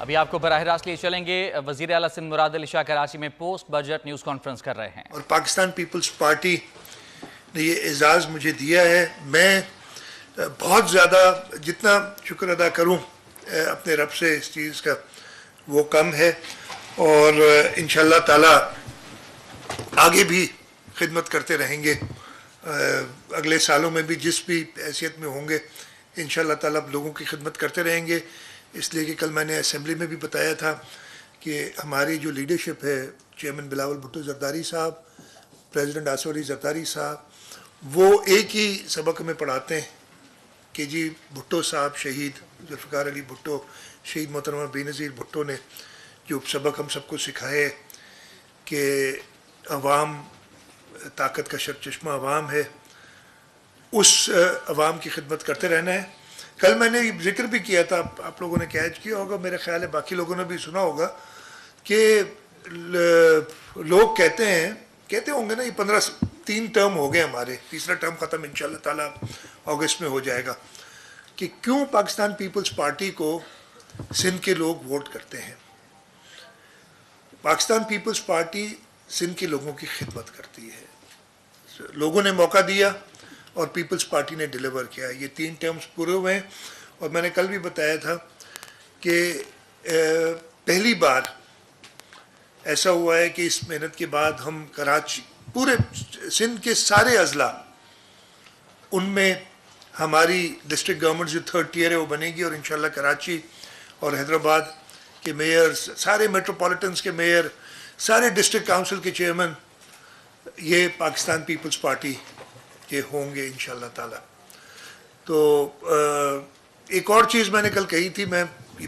ابھی آپ کو براہ راست لیے چلیں گے. وزیر اعلیٰ سندھ مراد علی شاہ کراچی میں پوسٹ بجٹ نیوز کانفرنس کر رہے ہیں. اور پاکستان پیپلز پارٹی نے یہ اعزاز مجھے دیا ہے. میں بہت زیادہ جتنا شکر ادا کروں اپنے رب سے اس چیز کا وہ کم ہے، اور انشاءاللہ تعالی آگے بھی خدمت کرتے رہیں گے. اگلے سالوں میں بھی جس بھی حیثیت میں ہوں گے انشاءاللہ تعالی لوگوں کی خدمت کرتے رہیں گے. اس لیے کہ کل میں نے اسمبلی میں بھی بتایا تھا کہ ہماری جو لیڈرشپ ہے، چیئرمین بلاول بھٹو زرداری صاحب، پریزیڈنٹ آصف علی زرداری صاحب، وہ ایک ہی سبق میں پڑھاتے ہیں کہ جی بھٹو صاحب شہید ذوالفقار علی بھٹو، شہید محترمہ بے نظیر بھٹو نے جو سبق ہم سب کو سکھائے کہ عوام طاقت کا سرچشمہ عوام ہے، اس عوام کی خدمت کرتے رہنا ہے. کل میں نے ذکر بھی کیا تھا، آپ لوگوں نے کیچ کیا ہوگا، میرا خیال ہے باقی لوگوں نے بھی سنا ہوگا کہ لوگ کہتے ہوں گے نا، یہ 3 ٹرم ہو گئے ہمارے، تیسرا ٹرم ختم انشاءاللہ تعالی اگست میں ہو جائے گا، کہ کیوں پاکستان پیپلز پارٹی کو سندھ کے لوگ ووٹ کرتے ہیں. پاکستان پیپلز پارٹی سندھ کے لوگوں کی خدمت کرتی ہے. لوگوں نے موقع دیا اور پیپلز پارٹی نے ڈیلیور کیا. یہ 3 ٹرمز پورے ہوئے ہیں، اور میں نے کل بھی بتایا تھا کہ پہلی بار ایسا ہوا ہے کہ اس محنت کے بعد ہم کراچی، پورے سندھ کے سارے اضلاع، ان میں ہماری ڈسٹرکٹ گورنمنٹ جو 3rd ٹیئر ہے وہ بنے گی، اور انشاءاللہ کراچی اور حیدرآباد کے میئر، سارے میٹروپولیٹنس کے میئر، سارے ڈسٹرکٹ کاؤنسل کے چیئرمین یہ پاکستان پیپلز پارٹی کے ہوں گے انشاءاللہ تعالی. تو ایک اور چیز میں نے کل کہی تھی، میں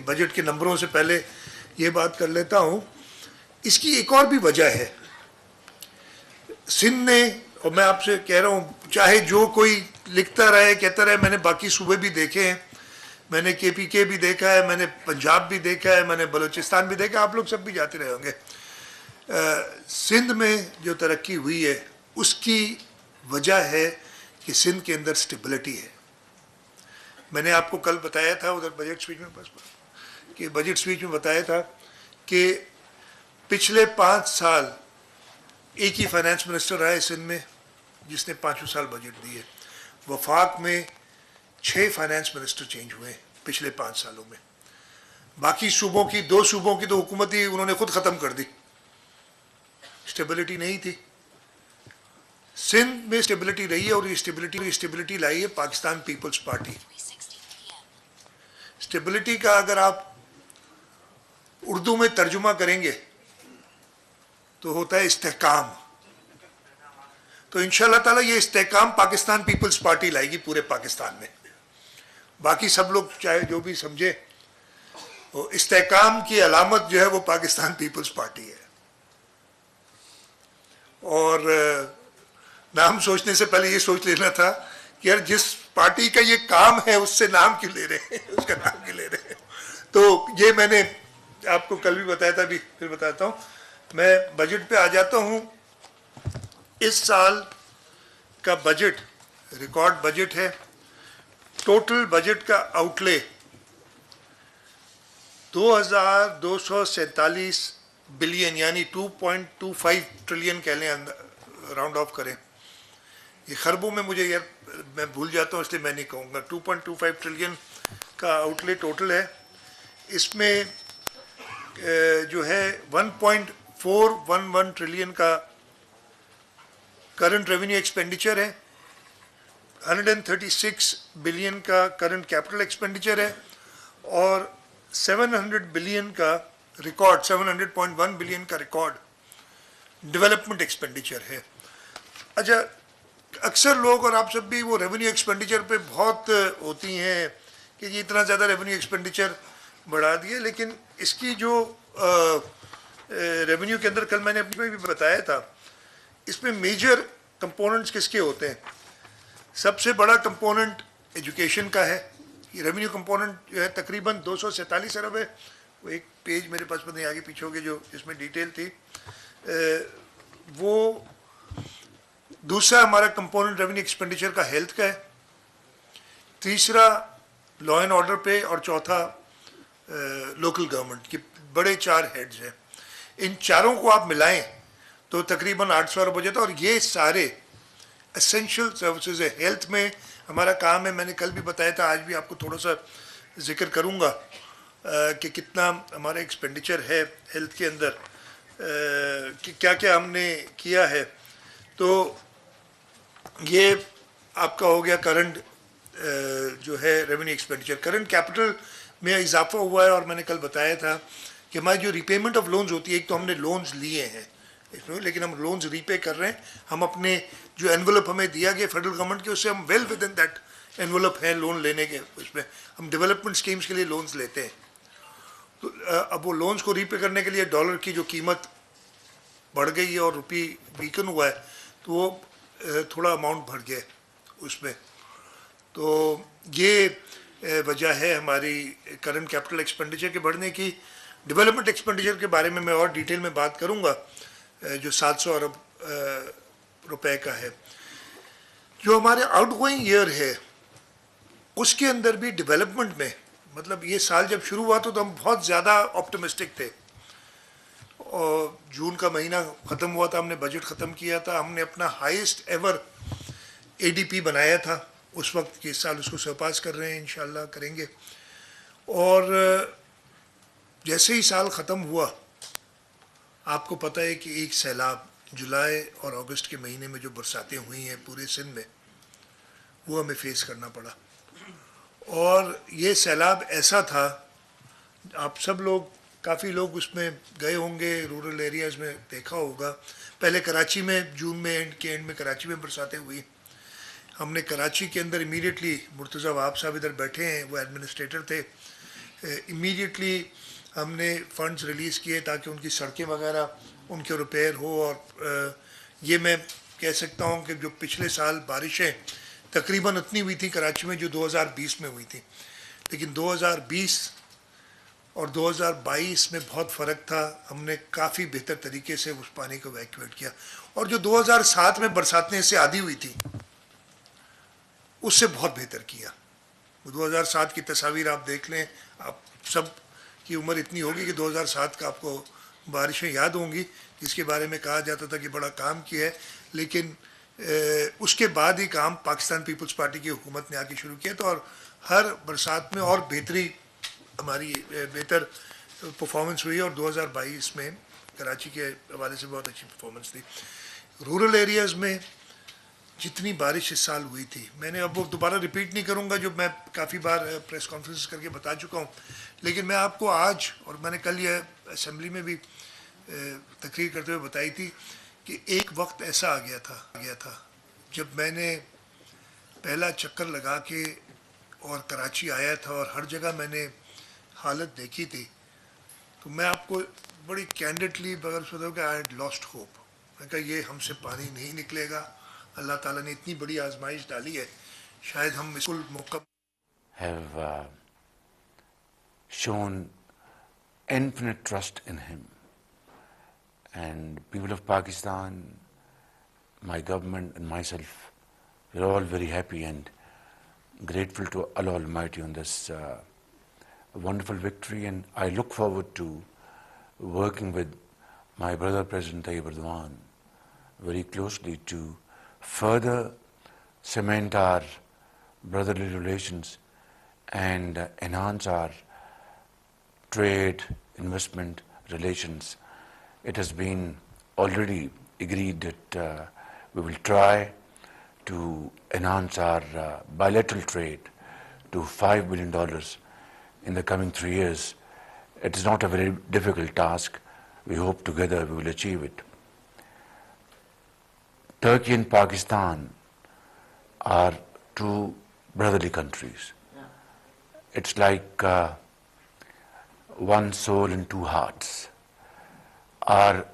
بجٹ کے نمبروں سے پہلے یہ بات کر لیتا ہوں. اس کی ایک اور بھی وجہ ہے. سندھ نے، اور میں آپ سے کہہ رہا ہوں، چاہے جو کوئی لکھتا رہے کہتا رہے، میں نے باقی صوبے بھی دیکھے ہیں، میں نے KPK بھی دیکھا ہے، میں نے پنجاب بھی دیکھا ہے، میں نے بلوچستان بھی دیکھا، آپ لوگ سب بھی جاتے رہے ہوں گے. سندھ میں جو ترقی ہوئی ہے اس کی وجہ ہے کہ سندھ کے اندر سٹیبلٹی ہے. میں نے آپ کو کل بتایا تھا ادھر بجٹ سپیچ میں بتایا تھا کہ پچھلے 5 سال ایک ہی فائنانس منسٹر رہا ہے سندھ میں جس نے 5 سال بجٹ دیے. وفاق میں 6 فائنانس منسٹر چینج ہوئے پچھلے 5 سالوں میں. باقی صوبوں کی 2 صوبوں کی تو حکومت ہی انہوں نے خود ختم کر دی، اسٹیبلٹی نہیں تھی. سندھ میں اسٹیبلٹی رہی ہے، اور یہ اسٹیبلٹی لائی ہے پاکستان پیپلز پارٹی. اسٹیبلٹی کا اگر آپ اردو میں ترجمہ کریں گے تو ہوتا ہے استحکام. تو انشاءاللہ تعالی یہ استحکام پاکستان پیپلز پارٹی لائے گی پورے پاکستان میں. باقی سب لوگ چاہے جو بھی سمجھے، وہ استحکام کی علامت جو ہے وہ پاکستان پیپلز پارٹی ہے. اور نام سوچنے سے پہلے یہ سوچ لینا تھا کہ یار جس پارٹی کا یہ کام ہے اس سے نام کیوں لے رہے ہیں، اس کا نام کیوں لے رہے ہیں. تو یہ میں نے آپ کو کل بھی بتایا تھا، ابھی پھر بتاتا ہوں. میں بجٹ پہ آ جاتا ہوں. اس سال کا بجٹ ریکارڈ بجٹ ہے. ٹوٹل بجٹ کا آؤٹ لے 2247 بلین، یعنی 2.25 ٹریلین کہہ لیں، راؤنڈ آف کریں. یہ خربوں میں مجھے یار میں بھول جاتا ہوں اس لیے میں نہیں کہوں گا. 2.25 ٹریلین کا آؤٹ لے ٹوٹل ہے. اس میں جو ہے 1.411 ٹریلین کا کرنٹ ریونیو ایکسپینڈیچر ہے، 136 بلین کا کرنٹ کیپٹل ایکسپینڈیچر ہے، اور 700 بلین کا ریکارڈ 700.1 بلین کا ریکارڈ ڈیولپمنٹ ایکسپینڈیچر ہے. اچھا، اکثر لوگ اور آپ سب بھی وہ ریونیو ایکسپینڈیچر پہ بہت ہوتی ہیں کہ یہ اتنا زیادہ ریونیو ایکسپینڈیچر بڑھا دیے، لیکن اس کی جو ریونیو کے اندر کل میں نے اپنے بھی بتایا تھا، اس میں میجر کمپوننٹس کس کے ہوتے ہیں. سب سے بڑا کمپوننٹ ایجوکیشن کا ہے. یہ ریونیو کمپوننٹ جو ہے تقریباً 247 ارب ہے. وہ ایک پیج میرے پاس نہیں آگے پیچھے ہوگی جو اس میں ڈیٹیل تھی. وہ دوسرا ہمارا کمپوننٹ ریونیو ایکسپینڈیچر کا ہیلتھ کا ہے. تیسرا لا اینڈ آرڈر پہ، اور چوتھا लोकल गवर्नमेंट के बड़े 4 हेड्स हैं, इन चारों को आप मिलाएं तो तकरीबन 800 अरब हो जाता है। और ये सारे एसेंशियल सर्विसेज है। हेल्थ में हमारा काम है, मैंने कल भी बताया था, आज भी आपको थोड़ा सा जिक्र करूँगा कि कितना हमारा एक्सपेंडिचर है हेल्थ के अंदर, कि क्या क्या हमने किया है। तो ये आपका हो गया करंट जो है रेवेन्यू एक्सपेंडिचर। करंट कैपिटल में इजाफा हुआ है, और मैंने कल बताया था कि हमारी जो रीपेमेंट ऑफ लोन्स होती है, एक तो हमने लोन्स लिए हैं इसमें, लेकिन हम लोन्स रीपे कर रहे हैं। हम अपने जो एनवलप हमें दिया गया फेडरल गवर्नमेंट के, उससे हम well with in that envelope है लोन लेने के। उसमें हम डेवलपमेंट स्कीम्स के लिए लोन्स लेते हैं। तो अब वो लोन्स को रीपे करने के लिए डॉलर की जो कीमत बढ़ गई है और रुपी वीकन हुआ है, तो वो थोड़ा अमाउंट बढ़ गया है उसमें। तो ये वजह है हमारी करंट कैपिटल एक्सपेंडिचर के बढ़ने की। डेवलपमेंट एक्सपेंडिचर के बारे में मैं और डिटेल में बात करूंगा, जो 700 अरब रुपए का है। जो हमारे आउटगोइंग ईयर है उसके अंदर भी डेवलपमेंट में, मतलब ये साल जब शुरू हुआ तो हम बहुत ज़्यादा ऑप्टिमिस्टिक थे, और जून का महीना ख़त्म हुआ था, हमने बजट ख़त्म किया था, हमने अपना हाईएस्ट एवर एडीपी बनाया था उस वक्त के। इस साल उसको सरपास कर रहे हैं, इंशाल्लाह करेंगे। और जैसे ही साल ख़त्म हुआ, आपको पता है कि एक सैलाब जुलाई और अगस्त के महीने में जो बरसातें हुई हैं पूरे सिंध में, वो हमें फेस करना पड़ा। और ये सैलाब ऐसा था, आप सब लोग, काफ़ी लोग उसमें गए होंगे, रूरल एरियाज़ में देखा होगा। पहले कराची में जून में एंड में कराची में बरसातें हुई। हमने कराची के अंदर इमीडिएटली, मुर्तज़ा वहाब साहब इधर बैठे हैं, वो एडमिनिस्ट्रेटर थे, इमीडिएटली हमने फंड्स रिलीज़ किए ताकि उनकी सड़कें वगैरह उनके रिपेयर हो। और ये मैं कह सकता हूँ कि जो पिछले साल बारिशें तकरीबन उतनी हुई थी कराची में जो 2020 में हुई थी, लेकिन 2020 और 2022 में बहुत फ़र्क था। हमने काफ़ी बेहतर तरीके से उस पानी को वैक्यूएट किया। और जो 2007 में बरसातें से आधी हुई थी, उससे बहुत बेहतर किया। 2007 की तस्वीर आप देख लें, आप सब की उम्र इतनी होगी कि 2007 का आपको बारिशें याद होंगी, जिसके बारे में कहा जाता था कि बड़ा काम किया है। लेकिन उसके बाद ही काम पाकिस्तान पीपल्स पार्टी की हुकूमत ने आके शुरू किया। तो और हर बरसात में और बेहतरी, हमारी बेहतर परफॉर्मेंस हुई, और 2022 में कराची के हवाले से बहुत अच्छी परफॉर्मेंस थी। रूरल एरियाज़ में जितनी बारिश इस साल हुई थी, मैंने अब वो दोबारा रिपीट नहीं करूँगा जो मैं काफ़ी बार प्रेस कॉन्फ्रेंस करके बता चुका हूँ, लेकिन मैं आपको आज, और मैंने कल ये असेंबली में भी तकरीर करते हुए बताई थी, कि एक वक्त ऐसा आ गया था जब मैंने पहला चक्कर लगा के और कराची आया था, और हर जगह मैंने हालत देखी थी। तो मैं आपको बड़ी कैंडिडली बगैर सोचा कि आई हैड लॉस्ट होप। मैं कहा ये हमसे पानी नहीं निकलेगा, अल्लाह ताला ने इतनी बड़ी आजमाइश डाली है, शायद हम इसको मौका have shown infinite trust in him. And people of Pakistan, my government and myself, we're all very happy and grateful to Allah Almighty on this wonderful victory. And I look forward to working with my brother President Tayyip Erdogan very closely to further cement our brotherly relations and enhance our trade, investment relations. It has been already agreed that we will try to enhance our bilateral trade to $5 billion in the coming 3 years. It is not a very difficult task. We hope together we will achieve it. Turkey and Pakistan are two brotherly countries. It's like one soul and two hearts. Our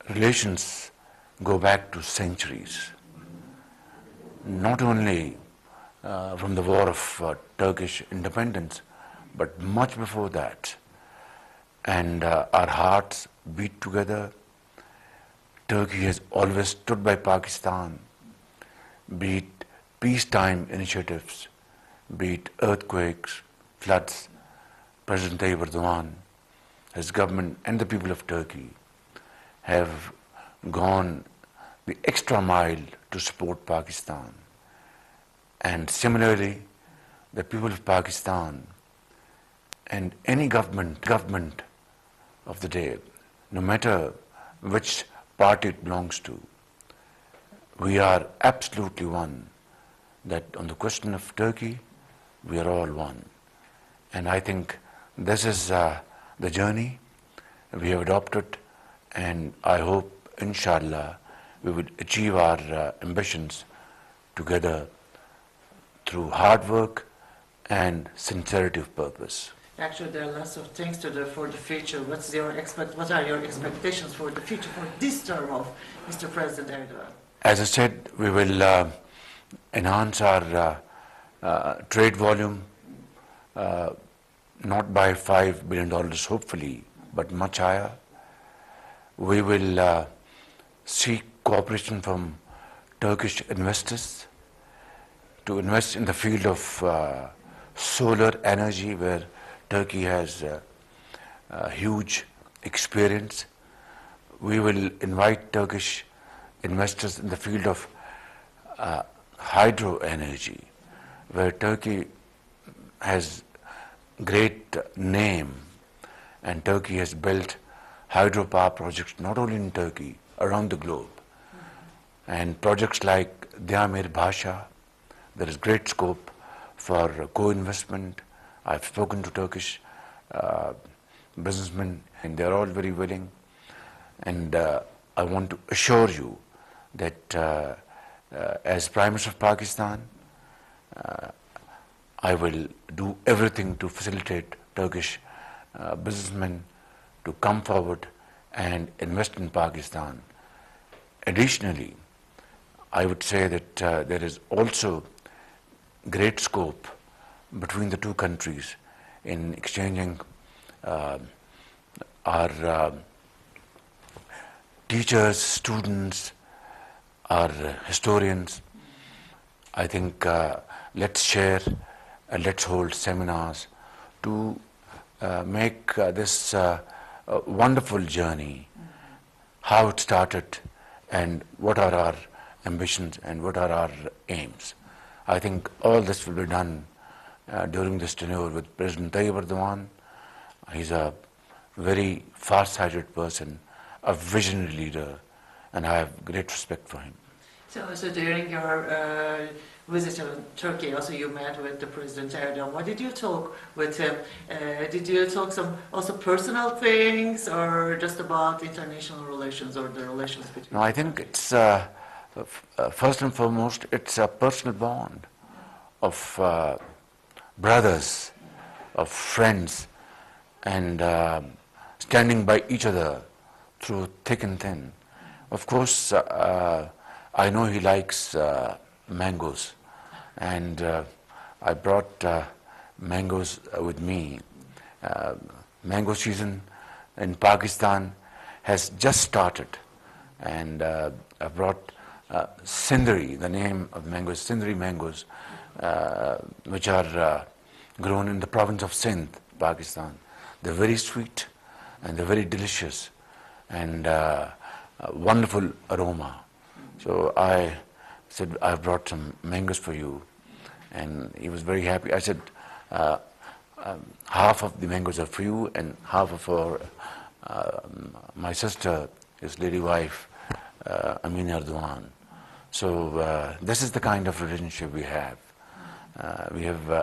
relations go back to centuries. Not only from the war of Turkish independence, but much before that. And our hearts beat together. Turkey has always stood by Pakistan, be it peacetime initiatives, be it earthquakes, floods. President Tayyip Erdogan, his government and the people of Turkey have gone the extra mile to support Pakistan. And similarly, the people of Pakistan and any government of the day, no matter which party it belongs to, we are absolutely one, that on the question of Turkey, we are all one. And I think this is the journey we have adopted, and I hope, inshallah, we will achieve our ambitions together through hard work and sincerity of purpose. Actually, there are lots of things to do for the future. What are your expectations for the future, for this term of Mr. President Erdogan? As I said, we will enhance our trade volume, not by $5 billion hopefully, but much higher. We will seek cooperation from Turkish investors to invest in the field of solar energy, where Turkey has huge experience. We will invite Turkish investors in the field of hydro energy, where Turkey has great name, and Turkey has built hydropower projects not only in Turkey, around the globe. And projects like Diamir Bhasha, there is great scope for co-investment. I've spoken to Turkish businessmen, and they're all very willing. And I want to assure you that as Prime Minister of Pakistan, I will do everything to facilitate Turkish businessmen to come forward and invest in Pakistan. Additionally, I would say that there is also great scope between the two countries in exchanging our teachers, students, our historians. I think let's share and let's hold seminars to make this wonderful journey, how it started and what are our ambitions and what are our aims. I think all this will be done during this tenure with President Tayyip Erdogan. He's a very far-sighted person, a visionary leader, and I have great respect for him. So during your visit to Turkey, also you met with the President Erdogan. What did you talk with him? Did you talk some also personal things, or just about international relations or the relations between? No, I think it's first and foremost, it's a personal bond of brothers, of friends, and standing by each other through thick and thin. Of course, I know he likes mangoes, and I brought mangoes with me. Mango season in Pakistan has just started, and I brought Sindri, the name of mangoes, Sindri mangoes, which are grown in the province of Sindh, Pakistan. They're very sweet and they're very delicious and wonderful aroma. So I said, I brought some mangoes for you, and he was very happy. I said, half of the mangoes are for you and half are for my sister, his lady wife, Amina Erdogan. So this is the kind of relationship we have.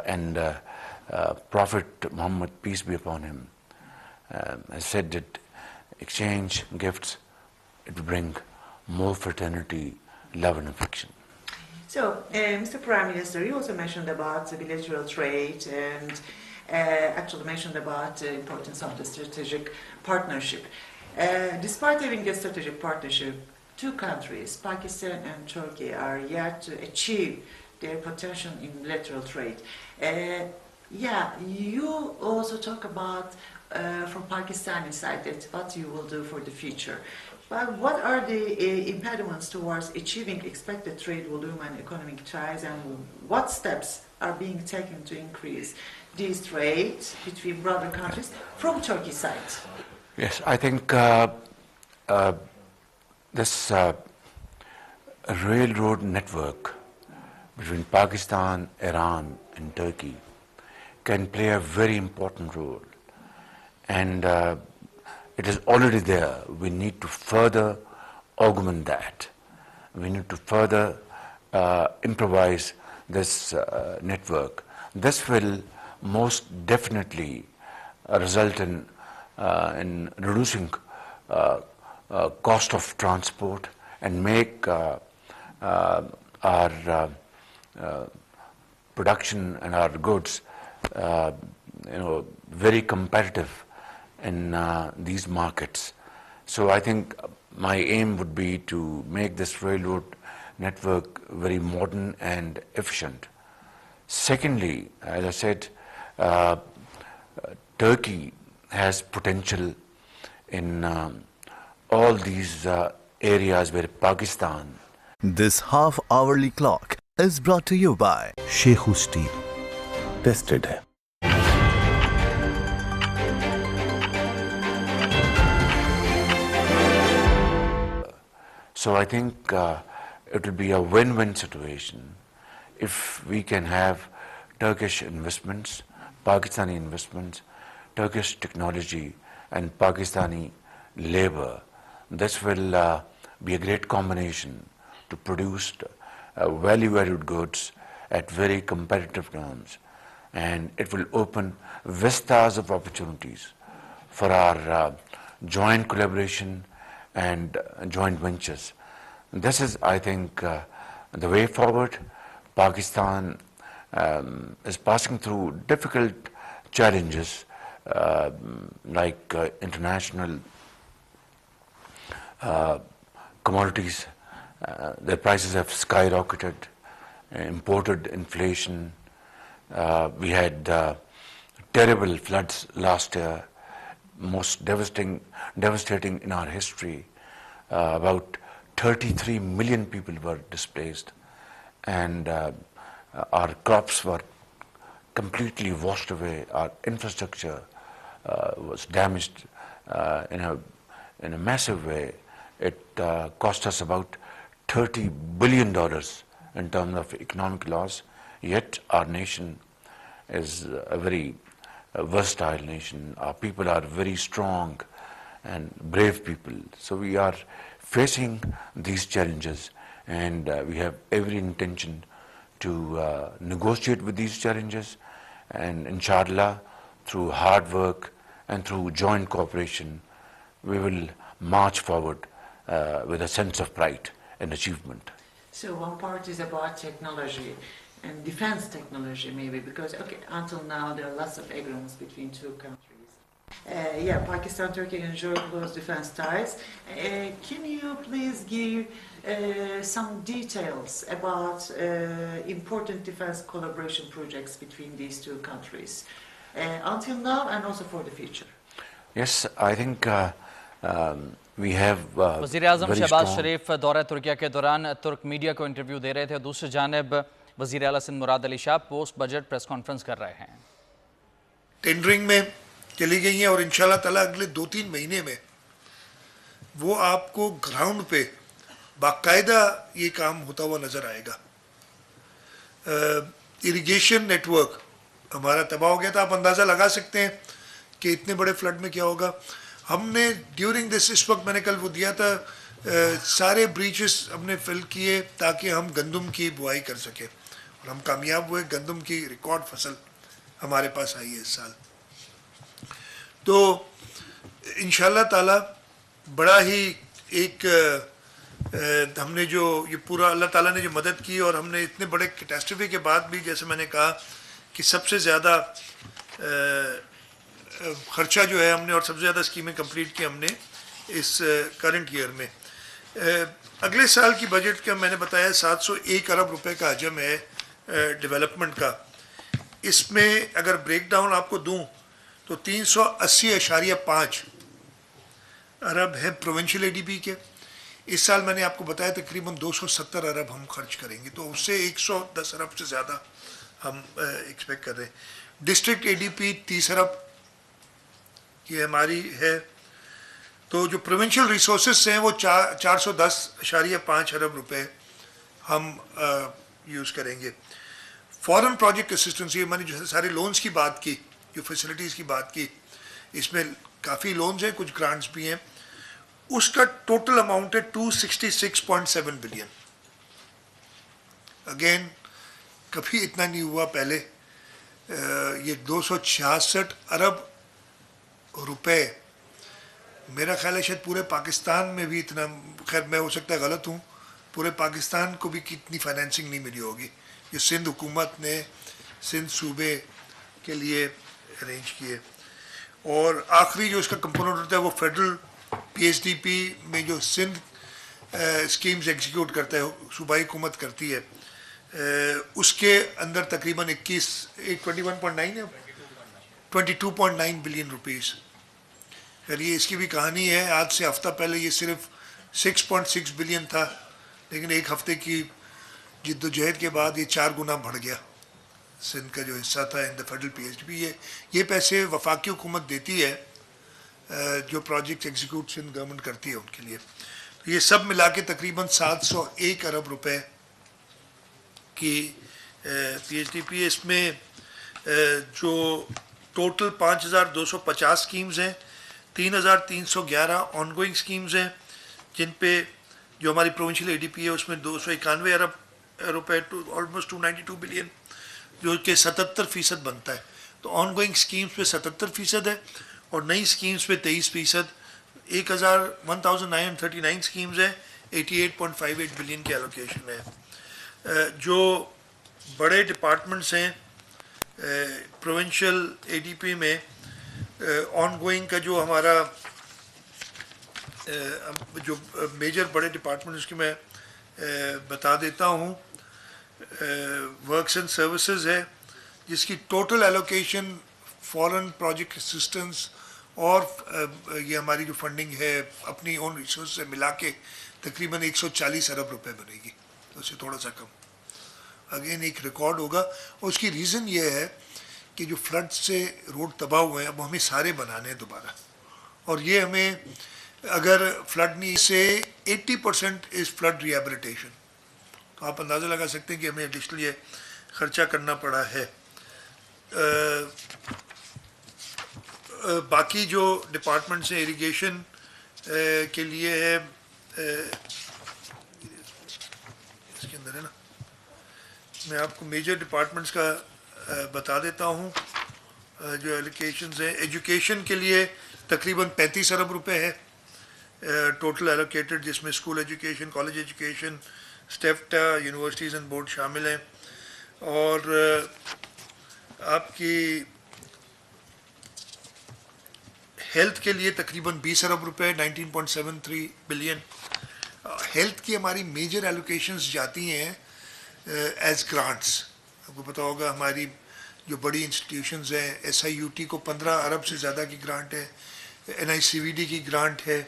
And Prophet Muhammad, peace be upon him, has said that exchange gifts, it will bring more fraternity, love and affection. So, Mr. Prime Minister, you also mentioned about the bilateral trade and actually mentioned about the importance of the strategic partnership. Despite having a strategic partnership, two countries, Pakistan and Turkey, are yet to achieve their potential in bilateral trade. You also talk about from Pakistani side that what you will do for the future. But what are the impediments towards achieving expected trade volume and economic ties, and what steps are being taken to increase these trade between brother countries from Turkey side? Yes, I think this railroad network between Pakistan, Iran and Turkey can play a very important role. And it is already there. We need to further augment that. We need to further improvise this network. This will most definitely result in reducing cost of transport and make our production and our goods very competitive in these markets. So I think my aim would be to make this railroad network very modern and efficient. Secondly, as I said, Turkey has potential in all these areas where Pakistan. This half-hourly clock is brought to you by Shekhu Steel. Tested है. So I think it will be a win-win situation if we can have Turkish investments, Pakistani investments, Turkish technology and Pakistani labor. This will be a great combination to produce value-added goods at very competitive terms, and it will open vistas of opportunities for our joint collaboration and joint ventures. This is, I think, the way forward. Pakistan is passing through difficult challenges like international commodities. Their prices have skyrocketed, imported inflation. We had terrible floods last year, most devastating in our history. About 33 million people were displaced, and our crops were completely washed away. Our infrastructure was damaged in a massive way. It cost us about $30 billion in terms of economic loss. Yet our nation is a very versatile nation. Our people are very strong and brave people. So we are facing these challenges, and we have every intention to negotiate with these challenges, and inshallah, through hard work and through joint cooperation, we will march forward with a sense of pride and achievement. So one part is about technology and defense technology, maybe, because until now there are lots of agreements between two countries. Pakistan, Turkey enjoy those defense ties. Can you please give some details about important defense collaboration projects between these two countries, until now and also for the future? Yes, I think we have वज़ीर आज़म very Shahbaz strong. शरीफ दौरा तुर्किया के दौरान तुर्क media को interview दे रहे थे। दूसरी जानिब वज़ीर आला Sindh Murad Ali Shah post budget press conference कर रहे हैं। टेंडरिंग में चली गई हैं और इंशाल्लाह ताला अगले 2-3 महीने में वो आपको ग्राउंड पे बाकायदा ये काम होता हुआ नज़र आएगा। इरिगेशन नेटवर्क हमारा तबाह हो गया था। आप अंदाज़ा लगा सकते हैं कि इतने बड़े फ्लड में क्या होगा। हमने ड्यूरिंग दिस, इस वक्त मैंने कल वो दिया था, सारे ब्रीचेस हमने फिल किए ताकि हम गंदम की बुआई कर सकें, और हम कामयाब हुए। गंदम की रिकॉर्ड फसल हमारे पास आई है इस साल। तो इंशाल्लाह ताला बड़ा ही एक हमने जो ये पूरा अल्लाह ताला ने जो मदद की, और हमने इतने बड़े कैटास्ट्रॉफी के बाद भी, जैसे मैंने कहा कि सबसे ज़्यादा खर्चा जो है हमने और सबसे ज़्यादा स्कीमें कंप्लीट की हमने इस करंट ईयर में। अगले साल की बजट का मैंने बताया 701 अरब रुपए का हजम है डेवलपमेंट का। इसमें अगर ब्रेक डाउन आपको दूं तो 380.5 अरब है प्रोविंशियल एडीपी के। इस साल मैंने आपको बताया तकरीबन 270 अरब हम खर्च करेंगे, तो उससे 110 अरब से ज़्यादा ہم ایکسپیکٹ کر رہے ہیں. ڈسٹرکٹ ADP 30 ارب یہ ہماری ہے. تو جو پروونشل ریسورسز ہیں وہ 410.5 ارب روپے ہم یوز کریں گے. فورن پروجیکٹ اسسٹنس، یہ میں نے جو سارے لونز کی بات کی، جو فیسلٹیز کی بات کی، اس میں کافی لونز ہیں، کچھ گرانٹس بھی ہیں. اس کا ٹوٹل اماؤنٹ ہے 266.7 بلین. اگین کبھی اتنا نہیں ہوا پہلے. یہ 266 ارب روپے، میرا خیال ہے شاید پورے پاکستان میں بھی اتنا، خیر میں ہو سکتا ہے غلط ہوں، پورے پاکستان کو بھی کتنی فائنینسنگ نہیں ملی ہوگی جو سندھ حکومت نے سندھ صوبے کے لیے ارینج کیے. اور آخری جو اس کا کمپوننٹ ہوتا ہے وہ فیڈرل PSDP میں جو سندھ اسکیمز ایگزیکیوٹ کرتا ہے، صوبائی حکومت کرتی ہے، اس کے اندر تقریباً 22.9 بلین روپیز. پھر یہ اس کی بھی کہانی ہے. آج سے ہفتہ پہلے یہ صرف 6.6 بلین تھا، لیکن ایک ہفتے کی جد و جہد کے بعد یہ 4 گنا بڑھ گیا. سندھ کا جو حصہ تھا ان دا فیڈرل PSDP، یہ پیسے وفاقی حکومت دیتی ہے جو پروجیکٹ ایگزیکیوٹ سندھ گورنمنٹ کرتی ہے ان کے لیے. تو یہ سب ملا کے تقریباً 701 ارب روپے کی PSDP. اس میں جو ٹوٹل 5250 اسکیمز ہیں، 3311 آن گوئنگ اسکیمز ہیں، جن پہ جو ہماری پروونشل ADP ہے اس میں 291 ارب روپے، آلموسٹ 292 بلین، جو کہ 77% بنتا ہے. تو آن گوئنگ اسکیمز پہ 77% ہے اور نئی اسکیمز پہ 23%. 1939 اسکیمز ہیں، 88.58 بلین کی ایلوکیشن ہے. جو بڑے ڈپارٹمنٹس ہیں پروونشل ADP میں، آن گوئنگ کا جو ہمارا جو میجر بڑے ڈپارٹمنٹ اس کی میں بتا دیتا ہوں. ورکس اینڈ سروسز ہے جس کی ٹوٹل ایلوکیشن فورن پروجیکٹ اسسٹنس اور یہ ہماری جو فنڈنگ ہے اپنی اون ریسورس سے ملا کے تقریباً 140 ارب روپے بنے گی، اس سے تھوڑا سا کم. اگین ایک ریکارڈ ہوگا، اور اس کی ریزن یہ ہے کہ جو فلڈ سے روڈ تباہ ہوئے ہیں اب ہمیں سارے بنانے ہیں دوبارہ. اور یہ ہمیں اگر فلڈ نہیں سے 80% از فلڈ ریہیبلیٹیشن، تو آپ اندازہ لگا سکتے ہیں کہ ہمیں ایڈیشنل یہ خرچہ کرنا پڑا ہے. باقی جو ڈپارٹمنٹس ہیں اریگیشن کے لیے ہے، اس کے اندر ہے نا، میں آپ کو میجر ڈپارٹمنٹس کا بتا دیتا ہوں جو ایلوکیشنز ہیں. ایجوکیشن کے لیے تقریباً 35 ارب روپے ہے ٹوٹل ایلوکیٹڈ، جس میں اسکول ایجوکیشن، کالج ایجوکیشن، اسٹیفٹا، یونیورسٹیز اینڈ بورڈ شامل ہیں. اور آپ کی ہیلتھ کے لیے تقریباً 20 ارب روپے، 19.73 بلین. ہیلتھ کی ہماری میجر ایلوکیشنز جاتی ہیں ایز گرانٹس. آپ کو پتہ ہوگا ہماری جو بڑی انسٹیٹیوشنز ہیں، SIUT کو 15 ارب سے زیادہ کی گرانٹ ہے، NICVD کی گرانٹ ہے.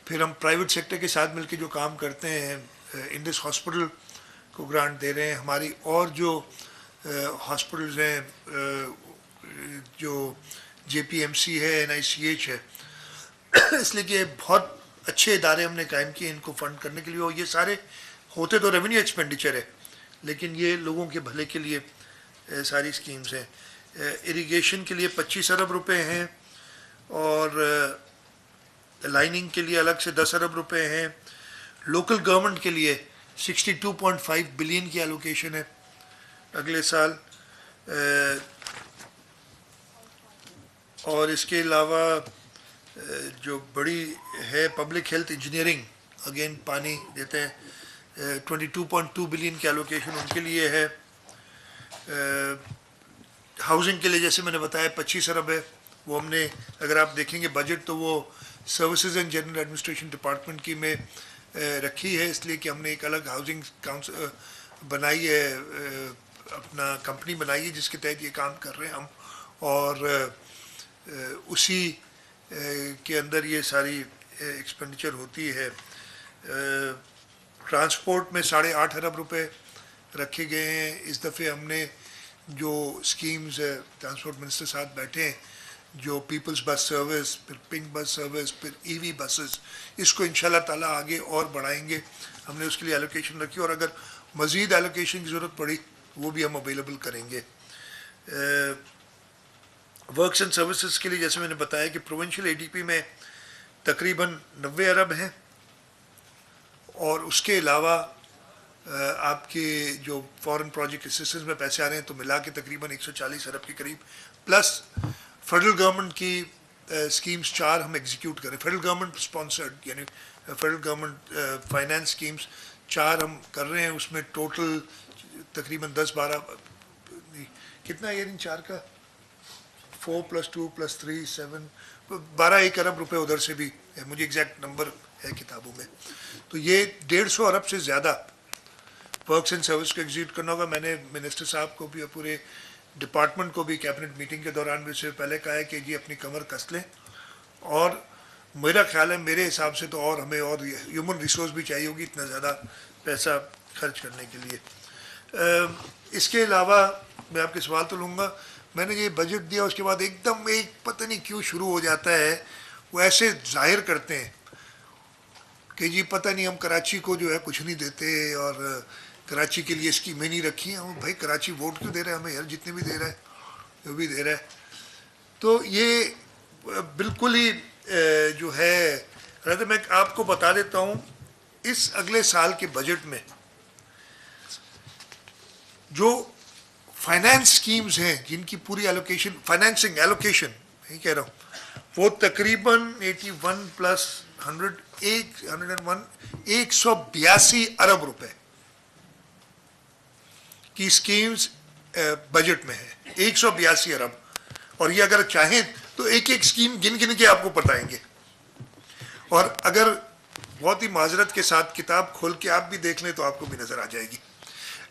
پھر ہم پرائیویٹ سیکٹر کے ساتھ مل کے جو کام کرتے ہیں، انڈس ہاسپٹل کو گرانٹ دے رہے ہیں. ہماری اور جو ہاسپٹلز ہیں، جو JPMC ہے، NICH ہے، اس لیے کہ بہت اچھے ادارے ہم نے قائم کیے ان کو فنڈ کرنے کے لیے. اور یہ سارے ہوتے تو ریونیو ایکسپینڈیچر ہے، لیکن یہ لوگوں کے بھلے کے لیے ساری اسکیمز ہیں. اریگیشن کے لیے 25 ارب روپے ہیں، اور لائننگ کے لیے الگ سے 10 ارب روپے ہیں. لوکل گورنمنٹ کے لیے 62.5 بلین کی ایلوکیشن ہے اگلے سال. اور اس کے علاوہ جو بڑی ہے پبلک ہیلتھ انجینئرنگ، اگین پانی دیتے ہیں، 22.2 بلین کی ایلوکیشن ان کے لیے ہے. ہاؤسنگ کے لیے جیسے میں نے بتایا 25 ارب ہے. وہ ہم نے اگر آپ دیکھیں گے بجٹ تو وہ services and general administration department کی میں رکھی ہے، اس لیے کہ ہم نے ایک الگ ہاؤسنگ کاؤنسل بنائی ہے، اپنا کمپنی بنائی ہے جس کے تحت یہ کام کر رہے ہیں ہم. اور اسی کے اندر یہ ساری ایکسپینڈیچر ہوتی ہے. ٹرانسپورٹ میں 8.5 ارب روپے رکھے گئے ہیں. اس دفعہ ہم نے جو اسکیمز ہے ٹرانسپورٹ منسٹر ساتھ بیٹھے ہیں, جو پیپلز بس سروس, پھر پنک بس سروس, پھر ای وی بسز, اس کو انشاءاللہ تعالیٰ آگے اور بڑھائیں گے. ہم نے اس کے لیے ایلوکیشن رکھی, اور اگر مزید ایلوکیشن کی ضرورت پڑی وہ بھی ہم اویلیبل کریں گے. ورکس اینڈ سروسز کے لیے جیسے میں نے بتایا کہ پروونشل اے ڈی پی میں تقریباً 90 ارب ہیں, اور اس کے علاوہ آپ کے جو فورن پروجیکٹ اسسٹنس میں پیسے آ رہے ہیں تو ملا کے تقریباً 140 ارب کے قریب, پلس فیڈرل گورنمنٹ کی اسکیمز 4 ہم ایگزیکیوٹ کریں, فیڈرل گورنمنٹ اسپانسرڈ یعنی فیڈرل گورنمنٹ فائنانس اسکیمز 4 ہم کر رہے ہیں. اس میں ٹوٹل تقریباً 10-12 کتنا ہے ان 4 کا 4 + 2 + 3 7 12 ارب روپے ادھر سے بھی ہے, مجھے ایگزیکٹ نمبر ہے کتابوں میں. تو یہ 150 ارب سے زیادہ ورکس اینڈ سروس کو ایگزیکیوٹ کرنا ہوگا. میں نے منسٹر صاحب کو بھی اور پورے ڈپارٹمنٹ کو بھی کیبنٹ میٹنگ کے دوران بھی سے پہلے کہا ہے کہ جی اپنی کمر کس لیں, اور میرا خیال ہے میرے حساب سے تو اور ہمیں اور ہیومن ریسورس بھی چاہیے ہوگی اتنا زیادہ پیسہ خرچ کرنے کے لیے. اس کے علاوہ میں آپ کے سوال تو لوں گا. میں نے یہ بجٹ دیا اس کے بعد ایک دم ایک پتہ نہیں کیوں شروع ہو جاتا ہے, وہ ایسے ظاہر کرتے ہیں کہ جی پتہ نہیں ہم کراچی کو جو ہے کچھ نہیں دیتے اور کراچی کے لیے اسکیمیں نہیں رکھی ہیں. بھائی کراچی ووٹ کیوں دے رہا ہے ہمیں یار, جتنے بھی دے رہا ہے جو بھی دے رہا ہے. تو یہ بالکل ہی جو ہے میں آپ کو بتا دیتا ہوں, اس اگلے سال کے بجٹ میں جو فائنانس اسکیمز ہیں جن کی پوری ایلوکیشن فائنینسنگ ایلوکیشن نہیں کہہ رہا ہوں, وہ تقریباً 81 + 100 182 ارب روپے کی اسکیمز بجٹ میں ہے. 182 ارب, اور یہ اگر چاہیں تو ایک ایک اسکیم گن گن کے آپ کو بتائیں گے, اور اگر بہت ہی معذرت کے ساتھ کتاب کھول کے آپ بھی دیکھ لیں تو آپ کو بھی نظر آ جائے گی.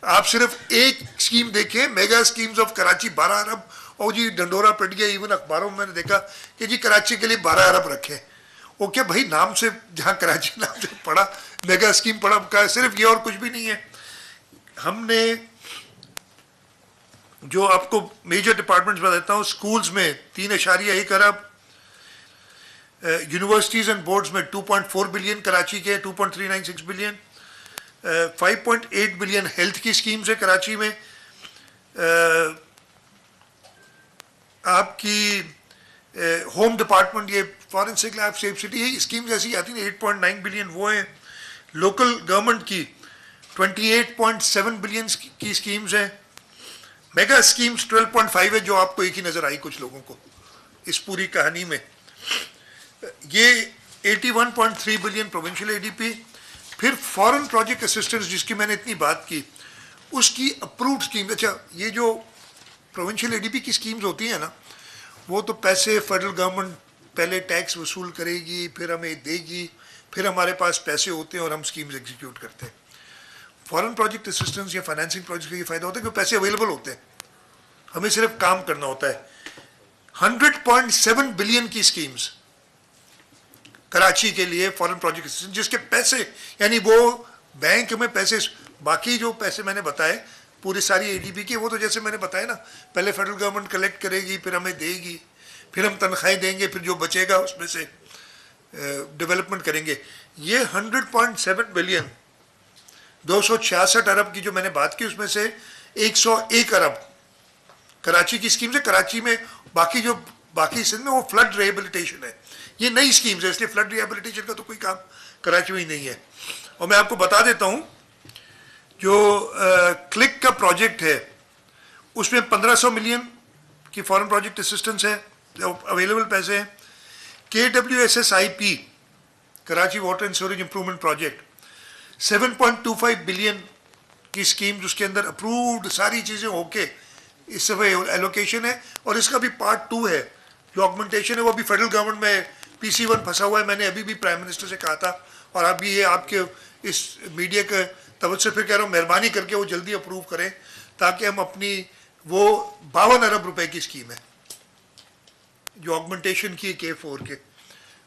آپ صرف ایک اسکیم دیکھیں, میگا اسکیمز آف کراچی 12 ارب, اور جی ڈنڈورا پٹ گیا. ایون اخباروں میں نے دیکھا کہ جی کراچی کے لیے 12 ارب رکھیں. اوکے بھائی, نام سے جہاں کراچی نام سے پڑھا میگا اسکیم پڑھا, صرف یہ اور کچھ بھی نہیں ہے. ہم نے جو آپ کو میجر ڈپارٹمنٹس بتاتا ہوں, سکولز میں 3.1 ارب, یونیورسٹیز اینڈ بورڈز میں 2.4 بلین, کراچی کے 2.396 بلین, 5.8 بلین ہیلتھ کی اسکیمز ہے کراچی میں. آپ کی ہوم ڈپارٹمنٹ یہ فورنسک لائف سیف سٹی ہے, اسکیمز ایسی آتی ہیں 8.9 بلین وہ ہیں. لوکل گورنمنٹ کی 28.7 بلین کی اسکیمز ہیں. میگا اسکیمز 12.5 ہے جو آپ کو ایک ہی نظر آئی کچھ لوگوں کو اس پوری کہانی میں. یہ 81.3 بلین پروونشل اے ڈی پی. پھر فورن پروجیکٹ اسسٹنس جس کی میں نے اتنی بات کی, اس کی اپرووڈ اسکیم. اچھا, یہ جو پروونشل اے ڈی پی کی اسکیمز ہوتی ہیں نا, وہ تو پیسے فیڈرل گورنمنٹ پہلے ٹیکس وصول کرے گی, پھر ہمیں دے گی, پھر ہمارے پاس پیسے ہوتے ہیں اور ہم اسکیمز ایگزیکیوٹ کرتے ہیں. فورن پروجیکٹ اسسٹنس یا فائنینسنگ پروجیکٹ کا یہ فائدہ ہوتا ہے کہ پیسے اویلیبل ہوتے ہیں, ہمیں صرف کام کرنا ہوتا ہے. 100.7 بلین کی اسکیمز کراچی کے لیے فورن پروجیکٹ اسسٹنس, جس کے پیسے یعنی وہ بینک میں پیسے, باقی جو پیسے میں نے بتائے پوری ساری اے ڈی پی کے, وہ تو جیسے میں نے بتایا نا پہلے فیڈرل گورنمنٹ کلیکٹ کرے گی, پھر ہمیں دے گی, پھر ہم تنخواہیں دیں گے, پھر جو بچے گا اس میں سے ڈیولپمنٹ کریں گے. یہ 100.7 بلین 266 ارب کی جو میں نے بات کی, اس میں سے 101 ارب کراچی کی اسکیمز ہے. کراچی میں باقی جو باقی سندھ میں وہ فلڈ ریہیبلیٹیشن ہے, یہ نئی اسکیمز ہے, اس لیے فلڈ ریہیبلیٹیشن کا تو کوئی کام کراچی میں ہی نہیں ہے. اور میں آپ کو بتا دیتا ہوں جو کلک کا پروجیکٹ ہے اس میں 1500 ملین کی فورن پروجیکٹ اسسٹنس ہے, اویلیبل پیسے ہیں. KWSSIP Karachi water and sewerage improvement project 7.25 billion کی اسکیمز اس کے اندر اپرووڈ, ساری چیزیں اوکے. اس سے ایلوکیشن ہے, اور اس کا بھی پارٹ 2 ہے جو آگمنٹیشن ہے, وہ بھی فیڈرل گورنمنٹ میں PC1 پھنسا ہوا ہے. میں نے ابھی بھی پرائم منسٹر سے کہا تھا, اور ابھی یہ آپ کے اس میڈیا کے توجہ سے پھر کہہ رہا ہوں مہربانی کر کے وہ جلدی اپروو کریں تاکہ ہم اپنی وہ 52 ارب روپے کی اسکیم ہے جو آگمنٹیشن کی K4 کے,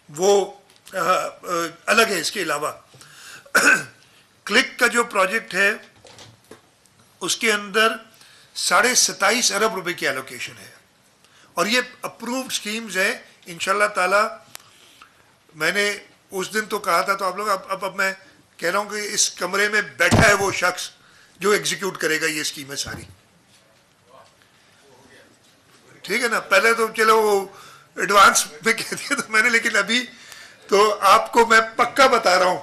وہ الگ ہے. اس کے علاوہ کلک کا جو پروجیکٹ ہے اس کے اندر 27.5 अरब रुपए की एलोकेशन है और ये अप्रूव्ड स्कीम्स है इंशाल्लाह ताला। मैंने उस दिन तो कहा था, तो आप लोग अब मैं कह रहा हूँ कि इस कमरे में बैठा है वो शख्स जो एग्जीक्यूट करेगा ये स्कीमें सारी, ठीक है ना। पहले तो चलो वो एडवांस में कह दिया तो मैंने, लेकिन अभी तो आपको मैं पक्का बता रहा हूँ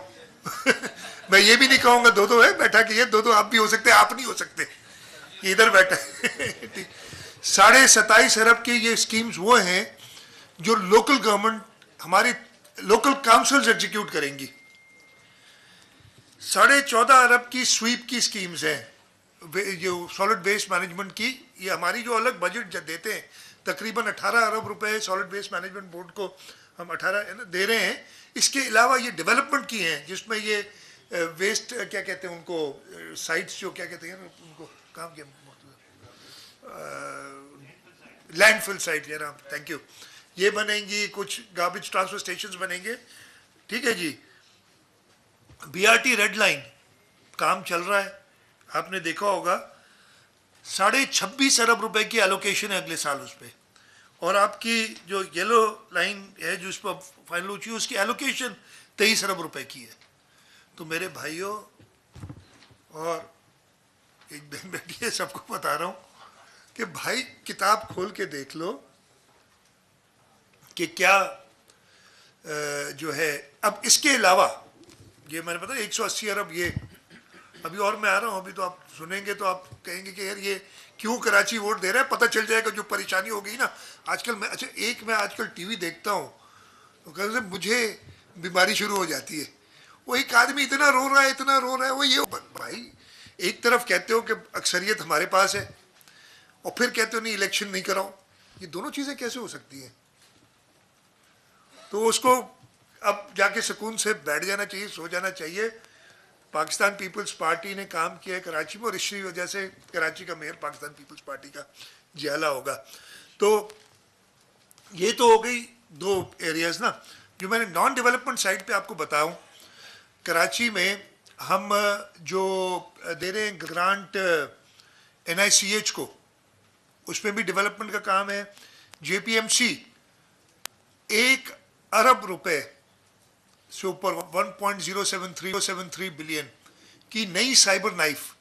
मैं ये भी नहीं कहूँगा दो है बैठा कि ये दो आप भी हो सकते, आप नहीं हो सकते, इधर बैठा है 27.5 अरब की ये स्कीम्स वो हैं जो लोकल गवर्नमेंट, हमारी लोकल काउंसिल्स एग्जीक्यूट करेंगी। 14.5 अरब की स्वीप की स्कीम्स हैं, जो सॉलिड वेस्ट मैनेजमेंट की, ये हमारी जो अलग बजट देते हैं, तकरीबन 18 अरब रुपए सॉलिड वेस्ट मैनेजमेंट बोर्ड को हम 18 दे रहे हैं। इसके अलावा ये डेवलपमेंट की हैं जिसमें ये वेस्ट क्या कहते हैं उनको, साइट्स जो क्या कहते हैं उनको, काम किया लैंडफिल साइट, यार थैंक यू, ये बनेंगी, कुछ गार्बेज ट्रांसफर स्टेशंस बनेंगे, ठीक है जी। बीआरटी रेड लाइन काम चल रहा है, आपने देखा होगा 26.5 अरब रुपए की एलोकेशन है अगले साल उस पर, और आपकी जो येलो लाइन है जो उस पर फाइनल हो चुकी है उसकी एलोकेशन 23 अरब रुपए की है। तो मेरे भाइयों और एक बहन बैठी है, सबको बता रहा हूँ कि भाई किताब खोल के देख लो कि क्या जो है। अब इसके अलावा ये मैंने पता 180 अरब ये अभी, और मैं आ रहा हूँ अभी, तो आप सुनेंगे तो आप कहेंगे कि यार ये क्यों कराची वोट दे रहा है, पता चल जाएगा जो परेशानी हो गई ना आजकल। मैं अच्छा मैं आजकल टीवी देखता हूँ तो कहते मुझे बीमारी शुरू हो जाती है, वो एक आदमी इतना रो रहा है, इतना रो रहा है, वो ये भाई एक तरफ कहते हो कि अक्सरियत हमारे पास है और फिर कहते हो नहीं इलेक्शन नहीं कराओ, ये दोनों चीज़ें कैसे हो सकती हैं। तो उसको अब जाके सुकून से बैठ जाना चाहिए, सो जाना चाहिए। पाकिस्तान पीपल्स पार्टी ने काम किया है कराची में और इसी वजह से कराची का मेयर पाकिस्तान पीपल्स पार्टी का जियाला होगा। तो ये तो हो गई दो एरियाज ना। जो मैंने नॉन डेवलपमेंट साइड पे आपको बताऊं, कराची में हम जो दे रहे हैं ग्रांट NICH को, उसमें भी डेवलपमेंट का काम है। JPMC 1 अरब रुपए से ऊपर 1.073 बिलियन की नई साइबर नाइफ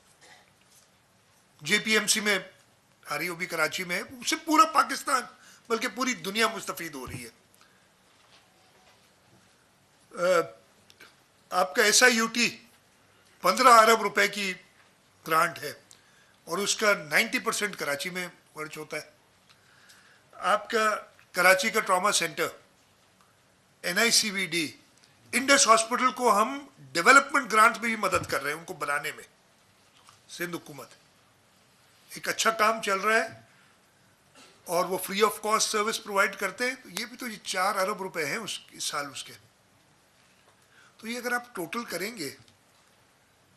JPMC में आ रही, वो भी कराची में है। उससे पूरा पाकिस्तान बल्कि पूरी दुनिया मुस्तफीद हो रही है। आपका SIUT 15 अरब रुपए की ग्रांट है और उसका 90% कराची में खर्च होता है। आपका कराची का trauma centre NICVD, Indus hospital को हम डेवलपमेंट ग्रांट में भी मदद कर रहे हैं उनको बनाने में, सिंध हुकूमत, एक अच्छा काम चल रहा है और वो free of cost service provide करते हैं। तो ये भी तो 4 अरब रुपए हैं इस साल उसके। तो ये अगर आप टोटल करेंगे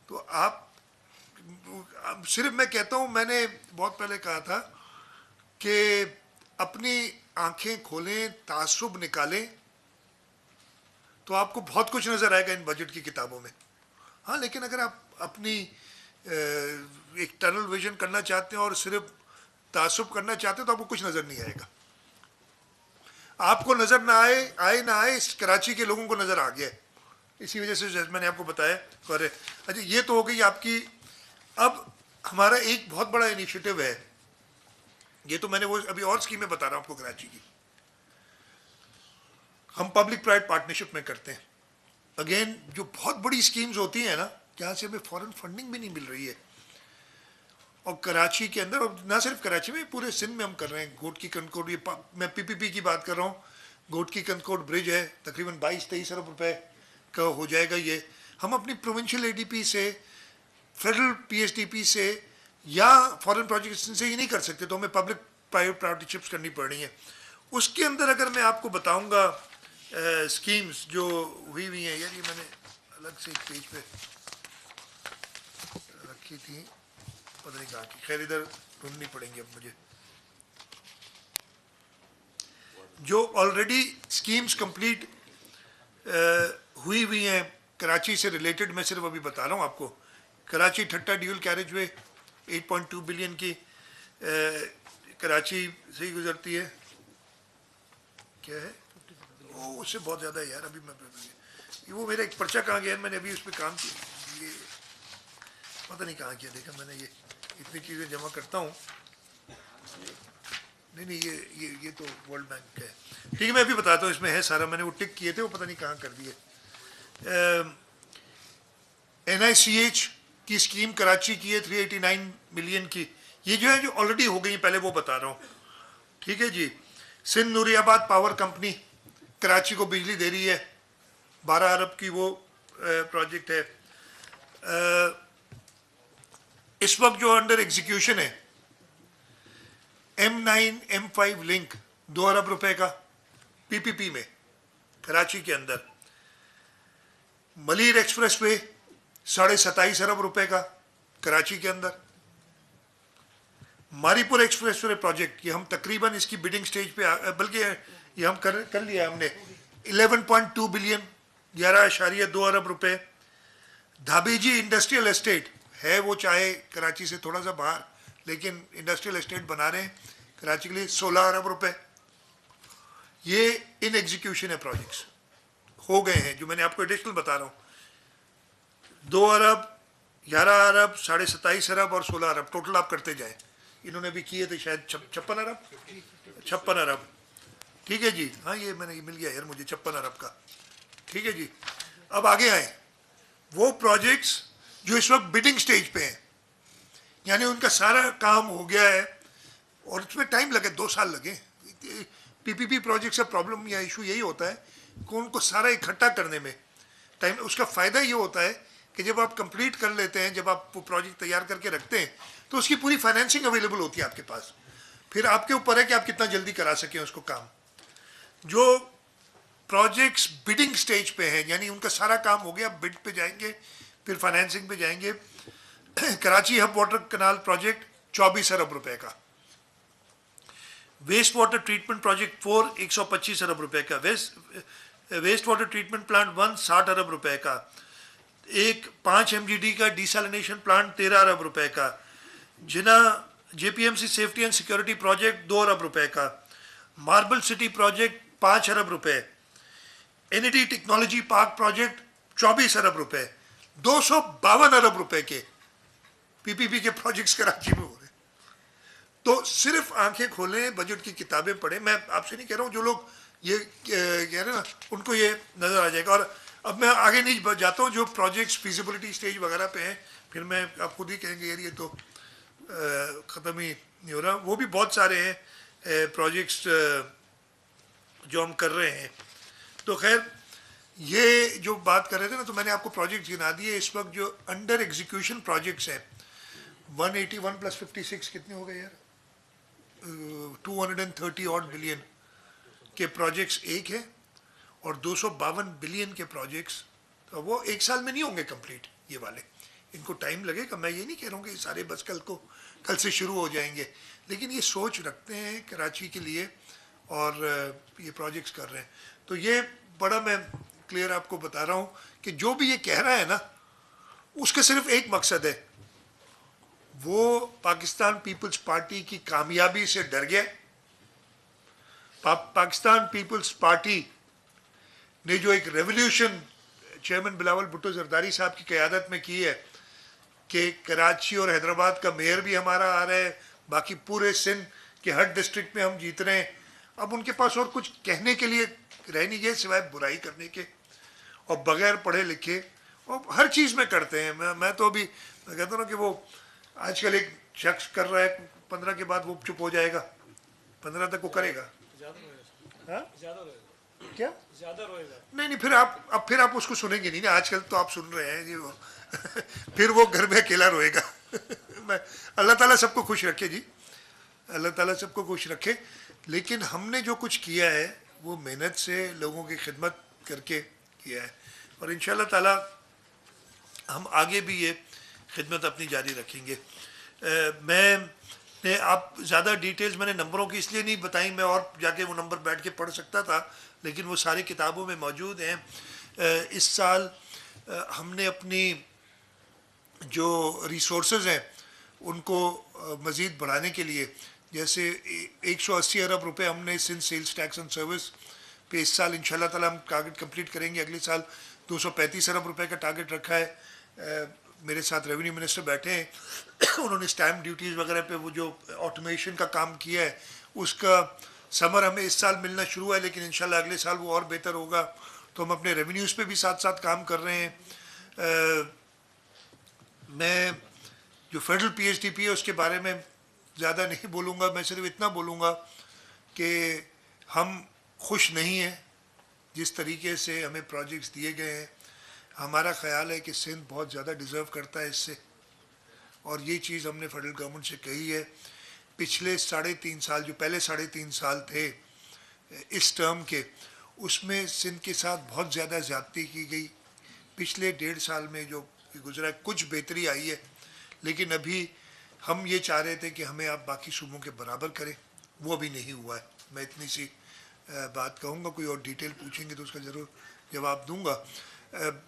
तो आप सिर्फ, मैं कहता हूँ, मैंने बहुत पहले कहा था कि अपनी आंखें खोलें, तासुब निकालें, तो आपको बहुत कुछ नज़र आएगा इन बजट की किताबों में। हाँ, लेकिन अगर आप अपनी एक टनल विजन करना चाहते हैं और सिर्फ तासुब करना चाहते हैं तो आपको कुछ नज़र नहीं आएगा। आपको नज़र ना आए ना आए, इस कराची के लोगों को नज़र आ गया है। इसी वजह से जैसे मैंने आपको बताया। अच्छा, ये तो हो गई आपकी। अब हमारा एक बहुत बड़ा इनिशिएटिव है, ये तो मैंने वो अभी और स्कीमें बता रहा हूँ आपको कराची की, हम पब्लिक प्राइवेट पार्टनरशिप में करते हैं। अगेन जो बहुत बड़ी स्कीम्स होती हैं ना, जहाँ से हमें फॉरेन फंडिंग भी नहीं मिल रही है, और कराची के अंदर, और ना सिर्फ कराची में, पूरे सिंध में हम कर रहे हैं। गोट की कनकोट, ये मैं PPP की बात कर रहा हूँ, गोट की कनकोट ब्रिज है, तकरीबन 22-23 अरब रुपए का हो जाएगा ये। हम अपनी प्रोविंशियल ADP से, फेडरल PSDP से या फॉरेन प्रोजेक्ट से ही नहीं कर सकते, तो हमें पब्लिक प्राइवेट पार्टनरशिप्स करनी पड़नी है। उसके अंदर अगर मैं आपको बताऊंगा स्कीम्स जो हुई हैं, यार ये मैंने अलग से एक पेज पे रखी थी, पता नहीं कहाँ की, खैर इधर ढूंढनी पड़ेंगी अब मुझे। जो ऑलरेडी स्कीम्स कंप्लीट हुई हैं कराची से रिलेटेड, मैं सिर्फ अभी बता रहा हूँ आपको। कराची ठट्टा ड्यूल कैरेज वे 8.2 बिलियन की, कराची से ही गुजरती है, क्या है वो, उससे बहुत ज़्यादा है यार। अभी मैं वो मेरा एक पर्चा कहाँ गया, मैंने अभी उस पर काम किया, ये पता नहीं कहाँ किया, देखा मैंने, ये इतनी चीज़ें जमा करता हूँ। नहीं ये तो वर्ल्ड बैंक का है, ठीक है मैं अभी बताता हूँ, इसमें है सारा, मैंने वो टिक किए थे, वो पता नहीं कहाँ कर दिए। NICH की स्कीम कराची की है 389 मिलियन की, ये जो है जो ऑलरेडी हो गई पहले वो बता रहा हूँ, ठीक है जी। सिंध नूरियाबाद पावर कंपनी कराची को बिजली दे रही है, 12 अरब की वो प्रोजेक्ट है। इस वक्त जो अंडर एग्जीक्यूशन है M9 M5 लिंक 2 अरब रुपए का PPP में कराची के अंदर। मलीर एक्सप्रेस वे 27.5 अरब रुपए का कराची के अंदर। मारीपुर एक्सप्रेस वे प्रोजेक्ट, ये हम तकरीबन इसकी बिडिंग स्टेज पे, बल्कि ये हम कर लिया हमने, 11.2 बिलियन 11.2 अरब रुपए। धाबीजी इंडस्ट्रियल एस्टेट है, वो चाहे कराची से थोड़ा सा बाहर, लेकिन इंडस्ट्रियल एस्टेट बना रहे हैं कराची के लिए, 16 अरब रुपए। ये इन एग्जीक्यूशन है, प्रोजेक्ट्स हो गए हैं जो मैंने आपको एडिशनल बता रहा हूँ। 2 अरब 11 अरब 27.5 अरब और 16 अरब टोटल आप करते जाएं। इन्होंने भी किए थे शायद 56 अरब 56 अरब, ठीक है जी। हाँ ये मैंने मिल गया यार मुझे 56 अरब का, ठीक है जी। अब आगे आए वो प्रोजेक्ट्स जो इस वक्त बिडिंग स्टेज पे हैं, यानी उनका सारा काम हो गया है और उसमें टाइम लगे, 2 साल लगे। PPP प्रोजेक्ट का प्रॉब्लम या इशू यही होता है कि उनको सारा इकट्ठा करने में टाइम। उसका फ़ायदा ये होता है कि जब आप कंप्लीट कर लेते हैं, जब आप वो प्रोजेक्ट तैयार करके रखते हैं, तो उसकी पूरी फाइनेंसिंग अवेलेबल होती है आपके पास। फिर आपके ऊपर है कि आप कितना जल्दी करा सकें उसको काम। जो प्रोजेक्ट्स बिडिंग स्टेज पे हैं, यानी उनका सारा काम हो गया, बिड पे जाएंगे, फिर फाइनेंसिंग पे जाएंगे। कराची हब वाटर कनाल प्रोजेक्ट 24 अरब रुपए का। वेस्ट वाटर ट्रीटमेंट प्रोजेक्ट 4 125 अरब रुपए का। वेस्ट वाटर ट्रीटमेंट प्लांट 1 60 अरब रुपए का। एक 5 MGD का डिसैलिनेशन प्लांट 13 अरब रुपए का। जिना JPMC safety and security project 2 अरब रुपए का। मार्बल सिटी प्रोजेक्ट 5 अरब रुपए। NED टेक्नोलॉजी पार्क प्रोजेक्ट 24 अरब रुपए। 252 अरब रुपए के PPP के प्रोजेक्ट्स कराची में हो रहे। तो सिर्फ आंखें खोलें, बजट की किताबें पढ़ें। मैं आपसे नहीं कह रहा हूँ, जो लोग ये कह रहे हैं ना उनको ये नज़र आ जाएगा। और अब मैं आगे नहीं जाता हूँ, जो प्रोजेक्ट्स फिजिबिलिटी स्टेज वगैरह पे हैं, फिर मैं आप खुद ही कहेंगे यार ये तो ख़त्म ही नहीं हो रहा। वो भी बहुत सारे हैं प्रोजेक्ट्स जो हम कर रहे हैं। तो खैर ये जो बात कर रहे थे ना, तो मैंने आपको प्रोजेक्ट गिना दिए। इस वक्त जो अंडर एग्जीक्यूशन प्रोजेक्ट्स हैं 181 + 56 कितने हो गए यार, 230 ऑड बिलियन के प्रोजेक्ट्स एक है, और 252 बिलियन के प्रोजेक्ट्स, तो वो एक साल में नहीं होंगे कंप्लीट ये वाले, इनको टाइम लगेगा। मैं ये नहीं कह रहा हूँ कि सारे बस कल से शुरू हो जाएंगे, लेकिन ये सोच रखते हैं कराची के लिए और ये प्रोजेक्ट्स कर रहे हैं। तो ये बड़ा मैं क्लियर आपको बता रहा हूँ कि जो भी ये कह रहा है ना, उसका सिर्फ एक मकसद है, वो पाकिस्तान पीपल्स पार्टी की कामयाबी से डर गया। पाकिस्तान पीपल्स पार्टी ने जो एक रेवोल्यूशन चेयरमैन बिलावल भुट्टो जरदारी साहब की क़यादत में की है कि कराची और हैदराबाद का मेयर भी हमारा आ रहा है, बाकी पूरे सिंध के हर डिस्ट्रिक्ट में हम जीत रहे हैं। अब उनके पास और कुछ कहने के लिए रह नहीं गए सिवाय बुराई करने के, और बगैर पढ़े लिखे और हर चीज़ में करते हैं। मैं तो अभी कहता हूँ ना कि वो आजकल एक शख्स कर रहा है, 15 के बाद वो चुप हो जाएगा, 15 तक वो करेगा। क्या ज़्यादा रोएगा? नहीं, फिर आप उसको सुनेंगे नहीं ना। आजकल तो आप सुन रहे हैं जी वो फिर वो घर में अकेला रोएगा। मैं अल्लाह ताला सबको खुश रखे जी, अल्लाह ताला सबको खुश रखे। लेकिन हमने जो कुछ किया है वो मेहनत से लोगों की खिदमत करके किया है, और इंशाअल्लाह ताला हम आगे भी ये खिदमत अपनी जारी रखेंगे। मैंने आप ज़्यादा डिटेल्स मैंने नंबरों की इसलिए नहीं बताई, मैं और जाके वो नंबर बैठ के पढ़ सकता था, लेकिन वो सारी किताबों में मौजूद हैं। इस साल हमने अपनी जो रिसोर्सेज हैं उनको मज़ीद बढ़ाने के लिए, जैसे 180 अरब रुपए हमने Sindh sales tax and service पे इस साल इंशाल्लाह ताला हम टारगेट कंप्लीट करेंगे। अगले साल 235 अरब रुपए का टारगेट रखा है। मेरे साथ रेवेन्यू मिनिस्टर बैठे हैं, उन्होंने स्टैम्प ड्यूटीज़ वगैरह पे वो जो ऑटोमेशन का काम किया है उसका समर हमें इस साल मिलना शुरू हुआ है, लेकिन इंशाल्लाह अगले साल वो और बेहतर होगा। तो हम अपने रेवेन्यूज़ पे भी साथ साथ काम कर रहे हैं। मैं जो फेडरल PSDP है उसके बारे में ज़्यादा नहीं बोलूँगा, मैं सिर्फ इतना बोलूँगा कि हम खुश नहीं हैं जिस तरीके से हमें प्रोजेक्ट्स दिए गए हैं। हमारा ख्याल है कि सिंध बहुत ज़्यादा डिज़र्व करता है इससे, और ये चीज़ हमने फेडरल गवर्नमेंट से कही है। पिछले 3.5 साल, जो पहले 3.5 साल थे इस टर्म के, उसमें सिंध के साथ बहुत ज़्यादा ज़्यादती की गई। पिछले 1.5 साल में जो गुजरा कुछ बेहतरी आई है, लेकिन अभी हम ये चाह रहे थे कि हमें आप बाकी सूबों के बराबर करें, वो अभी नहीं हुआ है। मैं इतनी सी बात कहूँगा, कोई और डिटेल पूछेंगे तो उसका ज़रूर जवाब दूंगा।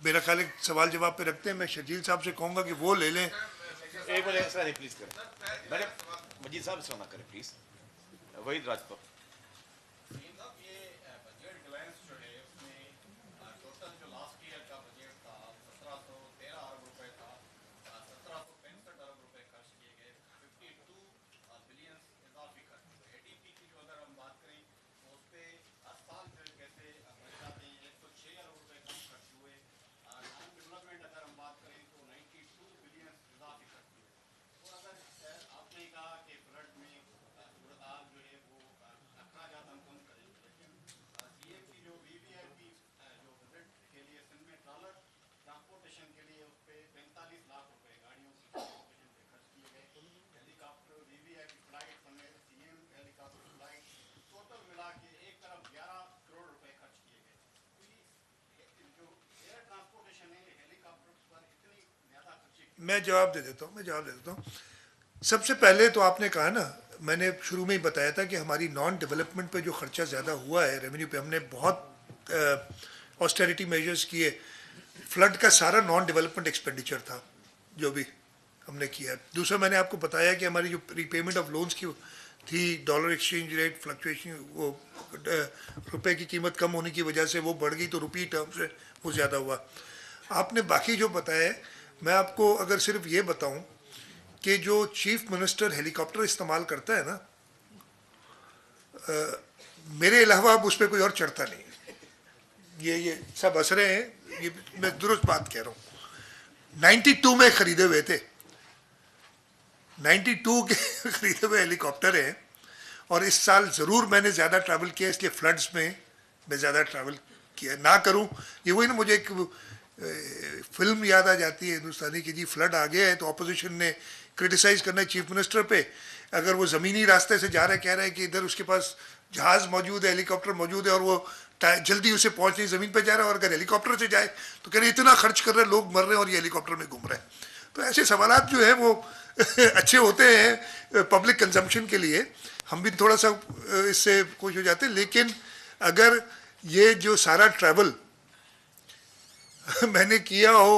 मेरा ख्याल है सवाल जवाब पे रखते हैं, मैं शर्जील साहब से कहूँगा कि वो ले लें। एक मिनट सर, प्लीज करें मैडम, मजीद साहब से होना करें प्लीज। वहीद राजपूत। मैं जवाब दे देता हूँ। सबसे पहले तो आपने कहा ना, मैंने शुरू में ही बताया था कि हमारी नॉन डेवलपमेंट पे जो खर्चा ज़्यादा हुआ है रेवेन्यू पे, हमने बहुत ऑस्टेरिटी मेजर्स किए। फ्लड का सारा नॉन डेवलपमेंट एक्सपेंडिचर था जो भी हमने किया। दूसरा, मैंने आपको बताया कि हमारी जो रीपेमेंट ऑफ लोन्स की थी, डॉलर एक्सचेंज रेट फ्लक्चुएशन, वो रुपए की कीमत कम होने की वजह से वो बढ़ गई, तो रुपी टर्म से वो ज़्यादा हुआ। आपने बाकी जो बताया, मैं आपको अगर सिर्फ ये बताऊं कि जो चीफ मिनिस्टर हेलीकॉप्टर इस्तेमाल करता है ना, मेरे अलावा अब उस पर कोई और चढ़ता नहीं है। ये सब हंस रहे हैं, ये मैं दुरुस्त बात कह रहा हूँ। 92 में खरीदे हुए थे, 92 के खरीदे हुए हेलीकॉप्टर हैं। और इस साल ज़रूर मैंने ज़्यादा ट्रैवल किया, इसलिए फ्लड्स में मैं ज़्यादा ट्रैवल किया ना करूँ। ये वही ना, मुझे एक फिल्म याद आ जाती है हिंदुस्तानी की, जी फ्लड आ गया है तो अपोजिशन ने क्रिटिसाइज़ करना है चीफ मिनिस्टर पे। अगर वो ज़मीनी रास्ते से जा रहा है, कह रहा है कि इधर उसके पास जहाज़ मौजूद है, हेलीकॉप्टर मौजूद है, और वो जल्दी उसे पहुँचने ज़मीन पे जा रहा है, और अगर हेलीकॉप्टर से जाए तो कह रहे इतना खर्च कर रहे हैं, लोग मर रहे हैं और ये हेलीकॉप्टर में घूम रहे हैं। तो ऐसे सवालात जो है वो अच्छे होते हैं पब्लिक कंजम्पशन के लिए, हम भी थोड़ा सा इससे खुश हो जाते हैं। लेकिन अगर ये जो सारा ट्रैवल मैंने किया हो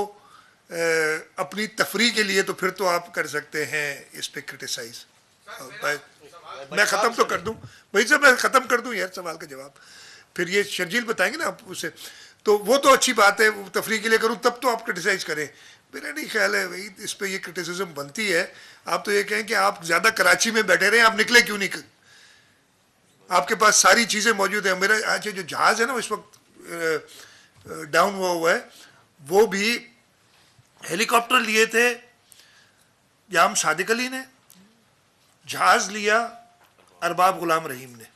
अपनी तफरी के लिए, तो फिर तो आप कर सकते हैं इस पे क्रिटिसाइज। मैं ख़त्म तो कर दूं वही से, मैं ख़त्म कर दूं यार सवाल का जवाब, फिर ये शर्जील बताएंगे ना आप उसे, तो वो तो अच्छी बात है, तफरी के लिए करूं तब तो आप क्रिटिसाइज़ करें। मेरा नहीं ख्याल है भाई इस पर ये क्रिटिसिज्म बनती है। आप तो ये कहें कि आप ज़्यादा कराची में बैठे रहे, आप निकले क्यों नहीं, आपके पास सारी चीज़ें मौजूद है। मेरा आज जो जहाज़ है ना इस वक्त डाउन हुआ है, वो भी हेलीकॉप्टर लिए थे याम सादिक अली ने, जहाज लिया अरबाब गुलाम रहीम ने।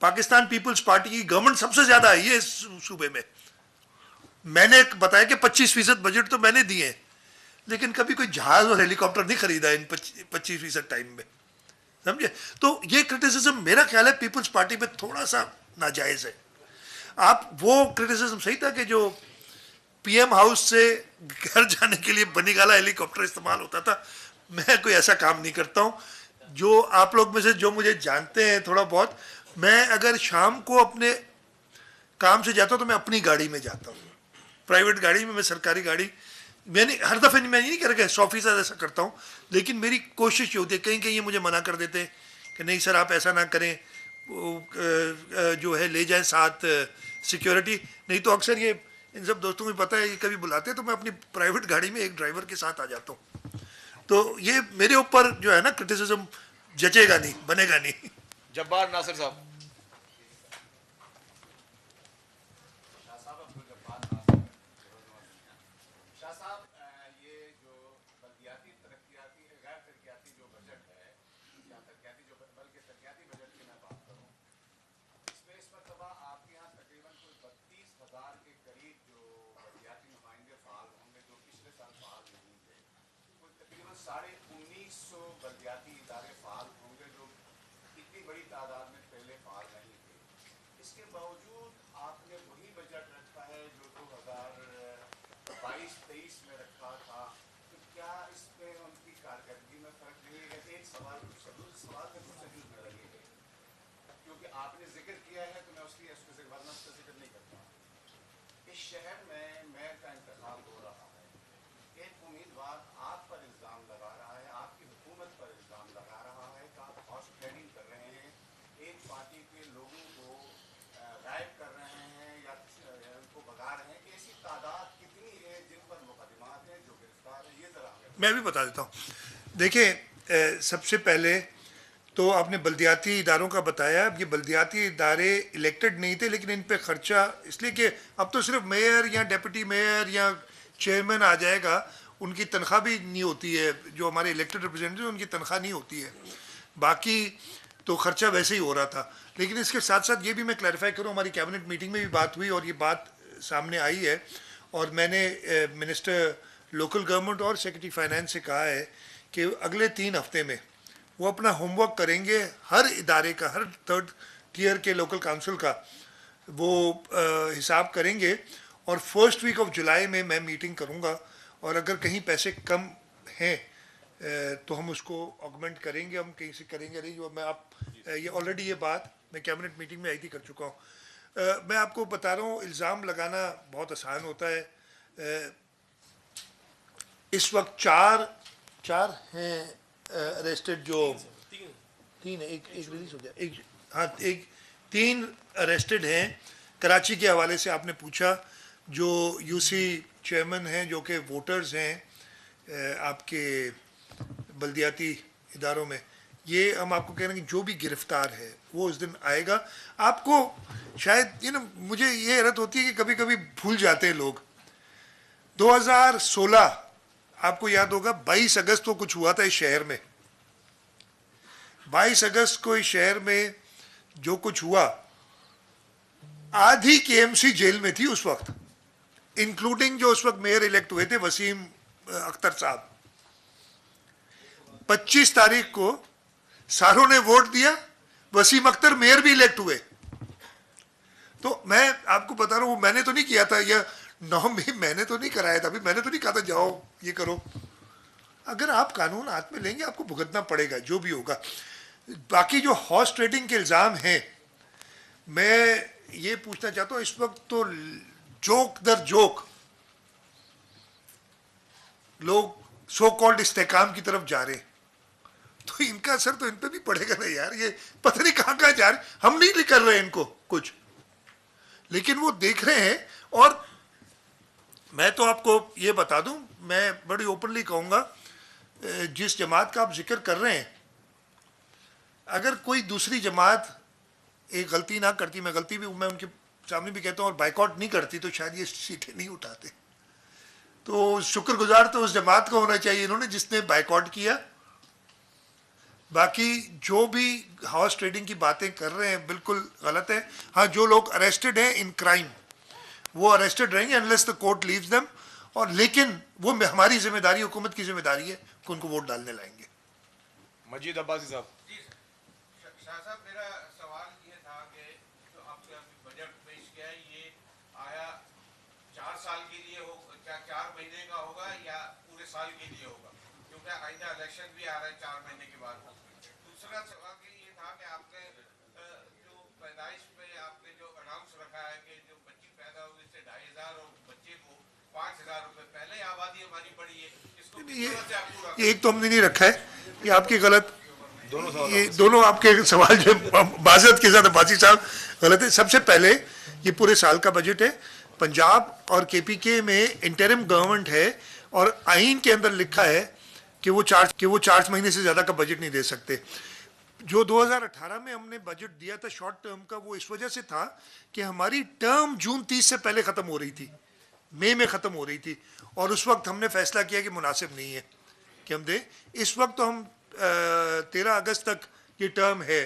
पाकिस्तान पीपल्स पार्टी की गवर्नमेंट सबसे ज्यादा आई है इस सूबे में। मैंने बताया कि 25% बजट तो मैंने दिए, लेकिन कभी कोई जहाज और हेलीकॉप्टर नहीं खरीदा इन 25% टाइम में, समझे। तो ये क्रिटिसिज्म मेरा ख्याल है पीपल्स पार्टी में थोड़ा सा नाजायज है। आप वो क्रिटिसिज्म सही था कि जो पीएम हाउस से घर जाने के लिए बनीगाला हेलीकॉप्टर इस्तेमाल होता था, मैं कोई ऐसा काम नहीं करता हूँ। जो आप लोग में से जो मुझे जानते हैं थोड़ा बहुत, मैं अगर शाम को अपने काम से जाता हूँ तो मैं अपनी गाड़ी में जाता हूँ, प्राइवेट गाड़ी में, मैं सरकारी गाड़ी میں نے ہر دفعہ میں نہیں کہہ رہا کہ 100% ایسا کرتا ہوں, لیکن میری کوشش یہ ہوتی ہے, کہیں کہیں یہ مجھے منع کر دیتے ہیں کہ نہیں سر آپ ایسا نہ کریں, جو ہے لے جائیں ساتھ سیکیورٹی, نہیں تو اکثر یہ ان سب دوستوں کو پتہ ہے یہ کبھی بلاتے ہیں تو میں اپنی پرائیویٹ گاڑی میں ایک ڈرائیور کے ساتھ آ جاتا ہوں, تو یہ میرے اوپر جو ہے نا کرٹیسزم جچے گا نہیں, بنے گا نہیں. جبار ناصر صاحب. میں بھی بتا دیتا ہوں. دیکھیں سب سے پہلے تو آپ نے بلدیاتی اداروں کا بتایا. اب یہ بلدیاتی ادارے الیکٹڈ نہیں تھے, لیکن ان پہ خرچہ اس لیے کہ اب تو صرف میئر یا ڈپٹی میئر یا چیئرمین آ جائے گا, ان کی تنخواہ بھی نہیں ہوتی ہے, جو ہمارے الیکٹڈ ریپرزینٹیو ان کی تنخواہ نہیں ہوتی ہے, باقی تو خرچہ ویسے ہی ہو رہا تھا. لیکن اس کے ساتھ ساتھ یہ بھی میں کلیریفائی کروں, ہماری کیبنٹ میٹنگ میں بھی بات ہوئی اور یہ بات سامنے آئی ہے, اور میں نے منسٹر لوکل گورنمنٹ اور سیکرٹری فائنانس سے کہا ہے کہ اگلے 3 ہفتے میں وہ اپنا ہوم ورک کریں گے, ہر ادارے کا, ہر 3rd ٹیئر کے لوکل کاؤنسل کا وہ حساب کریں گے, اور 1st ویک آف جولائی میں میٹنگ کروں گا, اور اگر کہیں پیسے کم ہیں تو ہم اس کو آگمنٹ کریں گے, ہم کہیں سے کریں گے نہیں. میں یہ آلریڈی یہ بات میں کیبنٹ میٹنگ میں آئی تھی کر چکا ہوں. میں آپ کو بتا رہا ہوں, الزام لگانا بہت آسان ہوتا ہے. اس وقت 4 ہیں اریسٹڈ, جو 3 ایک ریلیز ہو گیا, ہاں 3 اریسٹڈ ہیں کراچی کے حوالے سے. آپ نے پوچھا جو یو سی چیئرمین ہیں, جو کہ ووٹرز ہیں آپ کے بلدیاتی اداروں میں, یہ ہم آپ کو کہہ رہے ہیں کہ جو بھی گرفتار ہے وہ اس دن آئے گا. آپ کو شاید مجھے یہ حیرت ہوتی ہے کہ کبھی کبھی بھول جاتے ہیں لوگ. 2016 آپ کو یاد ہوگا 22 اگست کو کچھ ہوا تھا اس شہر میں. 22 اگست کو اس شہر میں جو کچھ ہوا, آدھی کے ایم سی جیل میں تھی اس وقت, انکلوڈنگ جو اس وقت میئر الیکٹ ہوئے تھے وسیم اختر صاحب. 25 تاریخ کو ساروں نے ووٹ دیا, وسیم اختر میئر بھی الیکٹ ہوئے. تو میں آپ کو بتا رہا ہوں, میں نے تو نہیں کیا تھا, یا نام میں نے تو نہیں کرایا تھا, میں نے تو نہیں کہا تھا جاؤ یہ کرو. اگر آپ قانون ہاتھ میں لیں گے آپ کو بھگتنا پڑے گا جو بھی ہوگا. باقی جو ہارس ٹریڈنگ کے الزام ہیں, میں یہ پوچھنا چاہتا ہوں, اس وقت تو جوک در جوک لوگ سو کالڈ استحکام کی طرف جا رہے ہیں, تو ان کا اثر تو ان پہ بھی پڑے گا نا یار. یہ پتہ نہیں کہاں کہاں جا رہے, ہم نہیں کر رہے ان کو کچھ, لیکن وہ دیکھ رہے ہیں. اور میں تو آپ کو یہ بتا دوں, میں بڑی اوپنلی کہوں گا, جس جماعت کا آپ ذکر کر رہے ہیں, اگر کوئی دوسری جماعت ایک غلطی نہ کرتی, میں غلطی بھی میں ان کے سامنے بھی کہتا ہوں, اور بائیکاٹ نہیں کرتی, تو شاید یہ سیٹیں نہیں اٹھاتے. تو شکر گزار تو اس جماعت کو ہونا چاہیے انہوں نے جس نے بائیکاٹ کیا. باقی جو بھی ہاؤس ٹریڈنگ کی باتیں کر رہے ہیں بالکل غلط ہے. ہاں جو لوگ اریسٹڈ ہیں ان کرائم وہ اریسٹڈ رہیں گے unless the court leaves them, اور لیکن وہ ہماری ذمہ داری, حکومت کی ذمہ داری ہے کہ ان کو ووٹ ڈالنے لائیں گے. مجید عباسی صاحب. شاہ صاحب میرا سوال یہ تھا کہ جو آپ نے بجٹ پیش کیا ہے یہ آیا 4 سال کے لیے ہو, کیا 4 مہینے کا ہوگا یا پورے سال کے لیے ہوگا, کیونکہ آئندہ الیکشن بھی آ رہا ہے 4 مہینے کے بعد. دوسرا سوال یہ تھا کہ آپ نے جو پیدائش پہ آپ نے جو اناؤنس رکھا ہے کہ جو بچی پیدا ہوئی اس سے 2500 اور بچے کو 5,000 रुपए पहले आबादी हमारी बढ़ी है, इसको किस तरह से आप पूरा ये एक तो हमने नहीं रखा है, ये आपकी गलत, ये दोनों आपके सवाल जो बाज़त के साथ बासी साहब गलत है। सबसे पहले ये पूरे साल का बजट है, पंजाब और केपीके में इंटरिम गवर्नमेंट है और आइन के अंदर लिखा है कि वो 4 महीने से ज़्यादा का बजट नहीं दे सकते। जो 2018 में हमने बजट दिया था शॉर्ट टर्म का, वो इस वजह से था कि हमारी टर्म जून 30 से पहले ख़त्म हो रही थी, मई में ख़त्म हो रही थी, और उस वक्त हमने फैसला किया कि मुनासिब नहीं है कि हम दें। इस वक्त तो हम 13 अगस्त तक ये टर्म है,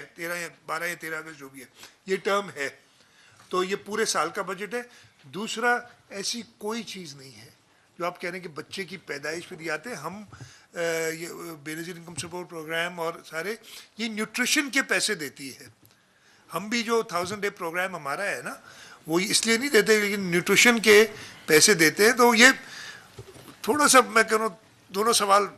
12 या 13 अगस्त जो भी है, ये टर्म है, तो ये पूरे साल का बजट है। दूसरा, ऐसी कोई चीज़ नहीं है जो आप कह रहे हैं कि बच्चे की पैदाइश पे दिए आते हैं। हम ये बेनज़ीर इनकम सपोर्ट प्रोग्राम और सारे ये न्यूट्रिशन के पैसे देती है। हम भी जो 1000 डे प्रोग्राम हमारा है ना, वो इसलिए नहीं देते, लेकिन न्यूट्रिशन के पैसे देते हैं। तो ये थोड़ा सा मैं कह रहा हूँ, दोनों सवाल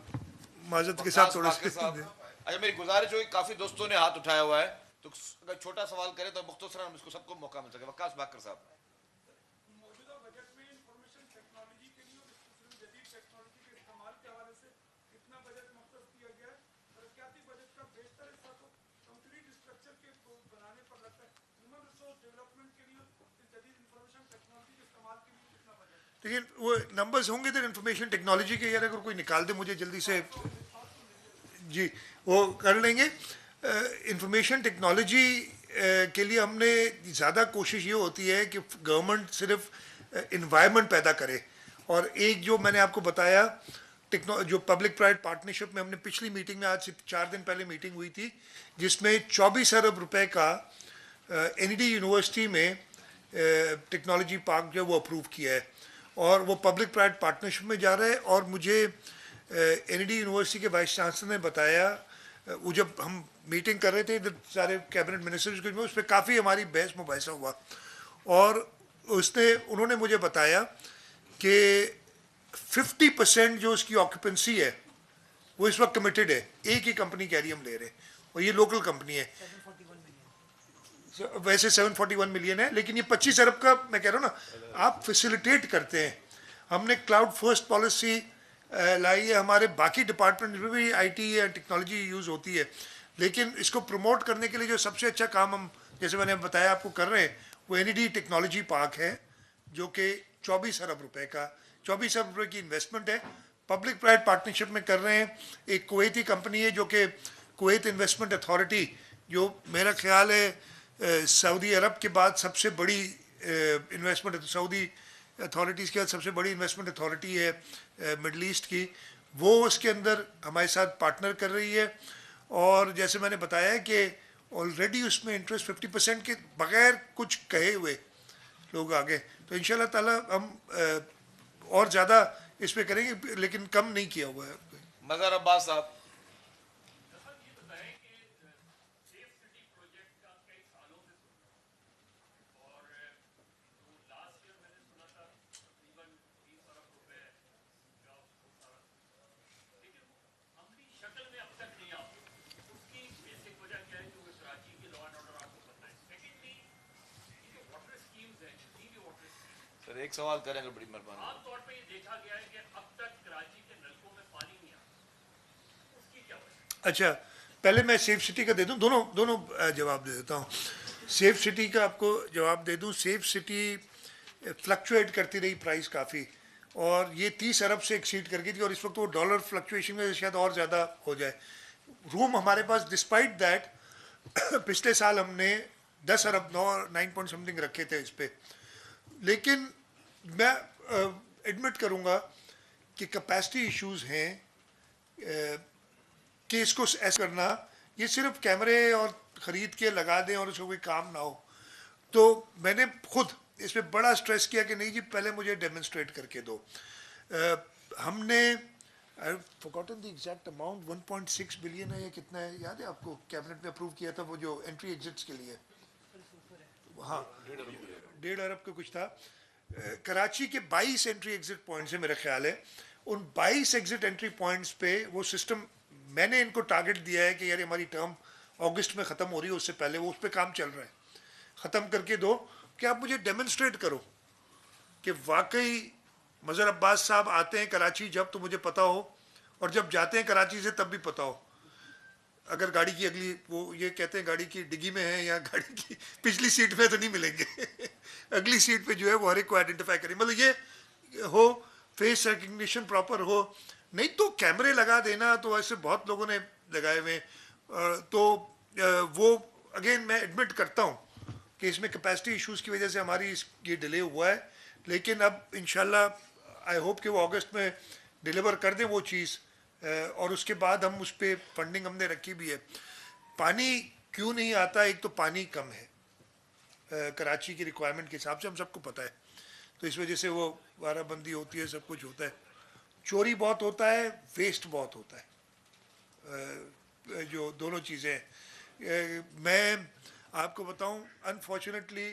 माजरत के साथ थोड़ा सा। अच्छा, मेरी गुजारिश होगी, काफी दोस्तों ने हाथ उठाया हुआ है, तो अगर छोटा सवाल करें तो मुख्तसरन हम इसको सबको मौका मिल सके। वक्कास बाकर साहब, मौजूदा बजट में इंफॉर्मेशन टेक्नोलॉजी के लिए और जदीद टेक्नोलॉजी के इस्तेमाल के हवाले से कितना बजट मख्सूस किया गया है? तरक्याती बजट का बेहतर हिस्सा तो कंप्लीट स्ट्रक्चर के बनाने पर लगता है। ह्यूमन रिसोर्स डेवलपमेंट के लिए जदीद इंफॉर्मेशन टेक्नोलॉजी के इस्तेमाल के लिए कितना बजट? लेकिन वो नंबर्स होंगे तो इंफॉर्मेशन टेक्नोलॉजी के, यार अगर कोई निकाल दे मुझे जल्दी से, जी वो कर लेंगे। इंफॉर्मेशन टेक्नोलॉजी के लिए हमने ज़्यादा कोशिश ये होती है कि गवर्नमेंट सिर्फ इन्वायरमेंट पैदा करे, और एक जो मैंने आपको बताया जो पब्लिक प्राइवेट पार्टनरशिप में हमने पिछली मीटिंग में, आज से 4 दिन पहले मीटिंग हुई थी, जिसमें 24 अरब रुपए का NED यूनिवर्सिटी में टेक्नोलॉजी पार्क जो वो अप्रूव किया है, और वो पब्लिक प्राइवेट पार्टनरशिप में जा रहा है। और मुझे NED यूनिवर्सिटी के वाइस चांसलर ने बताया, वो जब हम मीटिंग कर रहे थे इधर सारे कैबिनेट मिनिस्टर्स के, उस पर काफ़ी हमारी बहस मुबाहिसा हुआ, और उन्होंने मुझे बताया कि 50% जो उसकी ऑक्यूपेंसी है वो इस वक्त कमिटेड है। एक ही कंपनी कह रही हम ले रहे हैं, और ये लोकल कंपनी है। वैसे 741 मिलियन है, लेकिन ये 25 अरब का मैं कह रहा हूँ ना, आप फैसिलिटेट करते हैं। हमने क्लाउड फर्स्ट पॉलिसी लाई है, हमारे बाकी डिपार्टमेंट में भी IT या टेक्नोलॉजी यूज़ होती है, लेकिन इसको प्रमोट करने के लिए जो सबसे अच्छा काम हम, जैसे मैंने बताया आपको, कर रहे हैं, वो NED टेक्नोलॉजी पार्क है, जो कि 24 अरब रुपए का, 24 अरब रुपए की इन्वेस्टमेंट है, पब्लिक प्राइवेट पार्टनरशिप में कर रहे हैं। एक कुवैती कंपनी है जो कि कुवैत इन्वेस्टमेंट अथॉरिटी, जो मेरा ख्याल है सऊदी अरब के बाद सबसे बड़ी इन्वेस्टमेंट, सऊदी अथॉरिटीज़ के बाद सबसे बड़ी इन्वेस्टमेंट अथॉरिटी है मिडल ईस्ट की, वो उसके अंदर हमारे साथ पार्टनर कर रही है। और जैसे मैंने बताया कि ऑलरेडी उसमें इंटरेस्ट 50% के बगैर कुछ कहे हुए लोग आ गए, तो इंशाल्लाह ताला हम और ज़्यादा इस पे करेंगे, लेकिन कम नहीं किया हुआ है। मज़हर अब्बास साहब, एक सवाल करेंगे, बड़ी मेहरबानी। आमतौर पे ये देखा गया है कि अब तक कराची के नलकों में पानी नहीं आता, उसकी क्या वजह? अच्छा, पहले मैं सेफ सिटी का दे दूं, दोनों जवाब दे देता हूँ। सेफ सिटी का आपको जवाब दे दूं। सेफ सिटी फ्लक्चुएट करती रही प्राइस काफ़ी, और ये 30 अरब से एक्सीड कर गई थी, और इस वक्त वो डॉलर फ्लक्चुएशन में शायद और ज़्यादा हो जाए। रूम हमारे पास डिस्पाइट दैट पिछले साल हमने 10 अरब 9 पॉइंट समथिंग रखे थे इस पर, लेकिन मैं एडमिट करूंगा कि कैपेसिटी इश्यूज हैं कि इसको ऐसा करना, ये सिर्फ कैमरे और ख़रीद के लगा दें और उसको कोई काम ना हो। तो मैंने खुद इस पर बड़ा स्ट्रेस किया कि नहीं जी, पहले मुझे डेमोन्स्ट्रेट करके दो। हमने forgotten the exact amount, 1.6 billion है या कितना है, याद है आपको? कैबिनेट में अप्रूव किया था वो जो एंट्री एग्जिट्स के लिए, हाँ 1.5 अरब का कुछ था। कराची के 22 एंट्री एग्जिट पॉइंट्स हैं मेरा ख्याल है। उन 22 एग्जिट एंट्री पॉइंट्स पे वो सिस्टम, मैंने इनको टारगेट दिया है कि यार हमारी टर्म अगस्त में ख़त्म हो रही है, उससे पहले वो उस पर काम चल रहा है, ख़त्म करके दो कि आप मुझे डेमोन्स्ट्रेट करो कि वाकई मज़हर अब्बास साहब आते हैं कराची जब तो मुझे पता हो, और जब जाते हैं कराची से तब भी पता हो। अगर गाड़ी की अगली, वो ये कहते हैं गाड़ी की डिग्गी में है या गाड़ी की पिछली सीट में तो नहीं मिलेंगे अगली सीट पे जो है वो हर एक को आइडेंटिफाई करें, मतलब ये हो, फेस रिकग्निशन प्रॉपर हो। नहीं तो कैमरे लगा देना तो ऐसे बहुत लोगों ने लगाए हुए हैं। तो वो अगेन मैं एडमिट करता हूँ कि इसमें कैपेसिटी इश्यूज़ की वजह से हमारी ये डिले हुआ है, लेकिन अब इंशाल्लाह आई होप कि वो अगस्त में डिलीवर कर दें वो चीज़, और उसके बाद हम उस पर फंडिंग हमने रखी भी है। पानी क्यों नहीं आता, एक तो पानी कम है कराची की रिक्वायरमेंट के हिसाब से, हम सबको पता है, तो इस वजह से वो वाराबंदी होती है, सब कुछ होता है। चोरी बहुत होता है, वेस्ट बहुत होता है, जो दोनों चीज़ें। मैं आपको बताऊं, अनफॉर्चुनेटली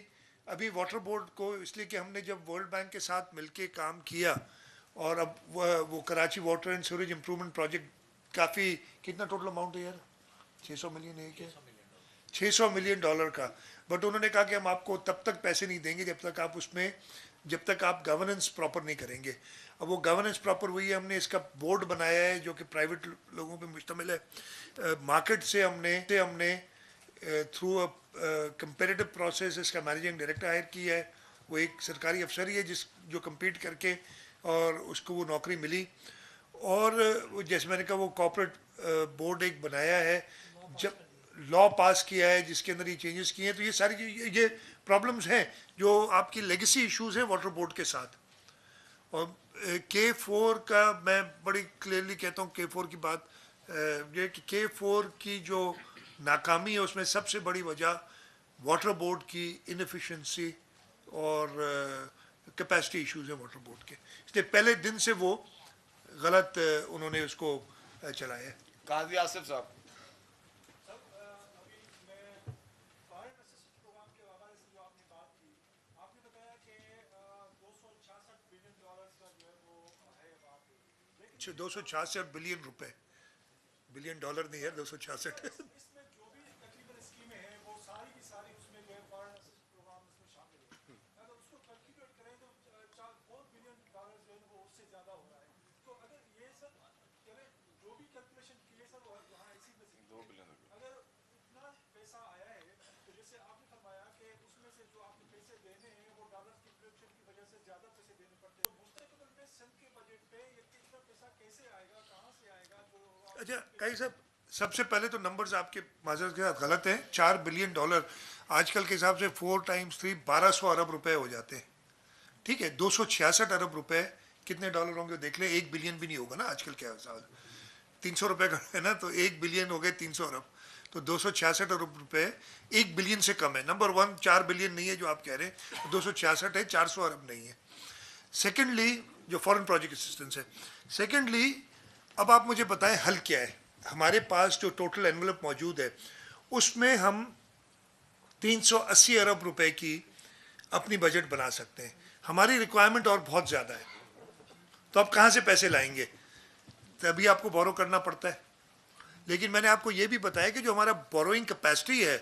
अभी वाटर बोर्ड को, इसलिए कि हमने जब वर्ल्ड बैंक के साथ मिलके काम किया, और अब वो Karachi water and sewerage improvement project काफ़ी, कितना टोटल अमाउंट है यार, 600 मिलियन है क्या, 600 मिलियन डॉलर का। बट उन्होंने कहा कि हम आपको तब तक पैसे नहीं देंगे जब तक आप उसमें, जब तक आप गवर्नेंस प्रॉपर नहीं करेंगे। अब वो गवर्नेंस प्रॉपर हुई है, हमने इसका बोर्ड बनाया है जो कि प्राइवेट लोगों पे मुश्तमिल है। मार्केट से हमने थ्रू अ कंपेरेटिव प्रोसेस इसका मैनेजिंग डायरेक्टर हायर किया है। वो एक सरकारी अफसर ही है जो कम्पीट करके और उसको वो नौकरी मिली। और जैसे मैंने कहा वो कॉर्पोरेट बोर्ड एक बनाया है, जब लॉ पास किया है जिसके अंदर ये चेंजेस किए हैं। तो ये सारी ये प्रॉब्लम्स हैं जो आपकी लेगेसी इश्यूज हैं वाटर बोर्ड के साथ। और K4 का मैं बड़ी क्लियरली कहता हूँ, K4 की बात, ये कि K4 की जो नाकामी है उसमें सबसे बड़ी वजह वाटर बोर्ड की इनएफिशिएंसी और कैपेसिटी इश्यूज हैं वाटर बोर्ड के, इसलिए पहले दिन से वो गलत उन्होंने उसको चलाया है। काजी आसिफ साहब, $266 $266 बिलियन रुपए, बिलियन डॉलर नहीं है, 266। इसमें जो भी तकरीबन स्कीमें हैं वो सारी की सारी उसमें जो है फॉरेन असिस्ट प्रोग्राम इसमें शामिल है। अगर उसको कैलकुलेट करें तो $4 बिलियन जो है वो उससे ज़्यादा हो रहा है। तो अगर ये सब करें, जो भी कैलकुलेशन किए सर वो यहाँ इसी में से 2 बिलियन अगर इतना पैसा आया है, तो जैसे आपने फरमाया कि उसमें से जो आपने पैसे देने हैं वो डॉलर की फ्लक्चुएशन की वजह से ज़्यादा पैसे देने पड़ते हैं। तो मुस्तकबिल में सिंध के बजट पे ये इतना पैसा कैसे आएगा, कहाँ से आएगा? जो अच्छा कई साहब, सबसे पहले तो नंबर्स आपके माजरत के साथ गलत हैं। $4 बिलियन आजकल के हिसाब से 4 × 3 1200 अरब रुपए हो जाते हैं, ठीक है। 266 अरब रुपए कितने डॉलर होंगे देख लें, 1 बिलियन भी नहीं होगा ना आजकल के हिसाब। 300 रुपए का है ना, तो 1 बिलियन हो गए 300 अरब, तो 266 अरब रुपए 1 बिलियन से कम है। नंबर 1, 4 बिलियन नहीं है जो आप कह रहे हैं, 266 है, 400 अरब नहीं है। सेकेंडली जो फॉरेन प्रोजेक्ट असिस्टेंस है। सेकेंडली अब आप मुझे बताएं हल क्या है। हमारे पास जो टोटल एनवलप मौजूद है उसमें हम 380 अरब रुपए की अपनी बजट बना सकते हैं। हमारी रिक्वायरमेंट और बहुत ज़्यादा है, तो आप कहाँ से पैसे लाएंगे? तभी आपको बोरो करना पड़ता है। लेकिन मैंने आपको ये भी बताया कि जो हमारा बोरोइंग कैपेसिटी है,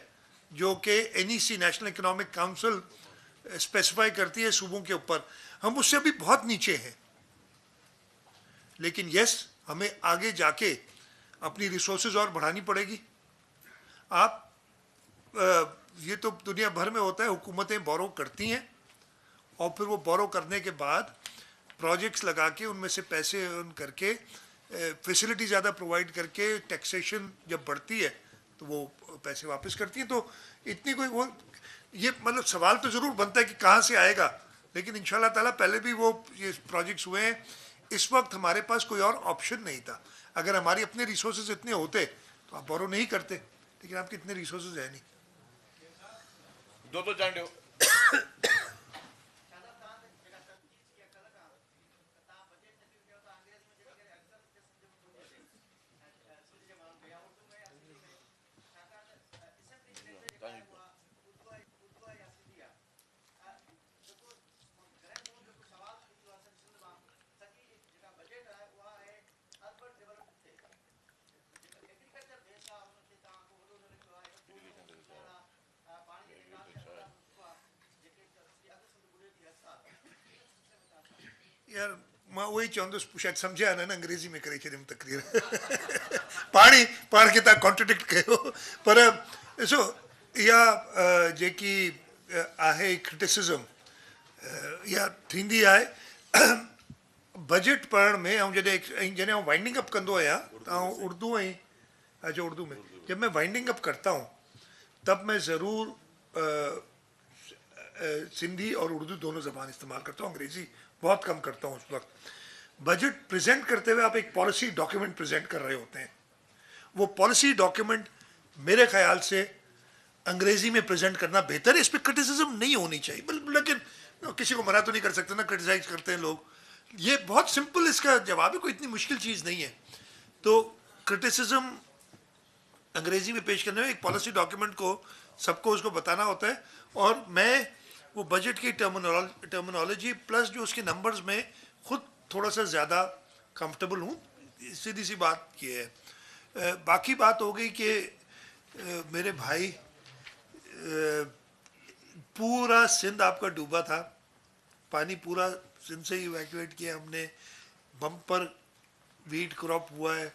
जो कि NEC national economic council specify करती है सूबों के ऊपर, हम उससे भी बहुत नीचे हैं। लेकिन यस, हमें आगे जाके अपनी रिसोर्सेज और बढ़ानी पड़ेगी। आप ये तो दुनिया भर में होता है, हुकूमतें बोरो करती हैं और फिर वो बोरो करने के बाद प्रोजेक्ट्स लगा के उनमें से पैसे अर्न करके, फैसिलिटी ज़्यादा प्रोवाइड करके, टैक्सेशन जब बढ़ती है तो वो पैसे वापस करती हैं। तो इतनी कोई वो ये मतलब सवाल तो ज़रूर बनता है कि कहाँ से आएगा, लेकिन इंशाल्लाह ताला पहले भी वो ये प्रोजेक्ट्स हुए हैं। इस वक्त हमारे पास कोई और ऑप्शन नहीं था। अगर हमारी अपने रिसोर्सेज इतने होते तो आप बोरो नहीं करते, लेकिन आपके इतने रिसोर्सेज है नहीं। दो जान दो यार मां उहो ई चवंदुसि शायदि सम्झिया न अंग्रेज़ी में करे छॾियमि तकरीर पाण खे तव्हां कॉन्ट्रडिक्ट कयो पर ॾिसो इहा जेकी आहे क्रिटिसिज़म इहा थींदी आहे बजट पढ़ण में ऐं जॾहिं आउं वाइंडिंग अप कंदो आहियां त आउं उर्दू ऐं अच्छा उर्दू में जब मैं वाइंडिंग अप करता हूँ तब मैं ज़रूर सिंधी और उर्दू दोनों ज़बान इस्तेमाल करता हूँ अंग्रेज़ी बहुत कम करता हूँ उस वक्त बजट प्रेजेंट करते हुए आप एक पॉलिसी डॉक्यूमेंट प्रेजेंट कर रहे होते हैं वो पॉलिसी डॉक्यूमेंट मेरे ख्याल से अंग्रेज़ी में प्रेजेंट करना बेहतर है इस पर क्रिटिसिज्म नहीं होनी चाहिए लेकिन किसी को मना तो नहीं कर सकते ना क्रिटिसाइज करते हैं लोग ये बहुत सिंपल इसका जवाब है कोई इतनी मुश्किल चीज़ नहीं है तो क्रिटिसिज्म अंग्रेज़ी में पेश करने में एक पॉलिसी डॉक्यूमेंट को सबको उसको बताना होता है और मैं वो बजट की टर्मिनोलॉजी प्लस जो उसके नंबर्स में खुद थोड़ा सा ज़्यादा कंफर्टेबल हूँ सीधी सी बात ये है बाकी बात हो गई कि मेरे भाई पूरा सिंध आपका डूबा था पानी पूरा सिंध से ही इवैक्यूएट किया हमने बम्पर वीट क्रॉप हुआ है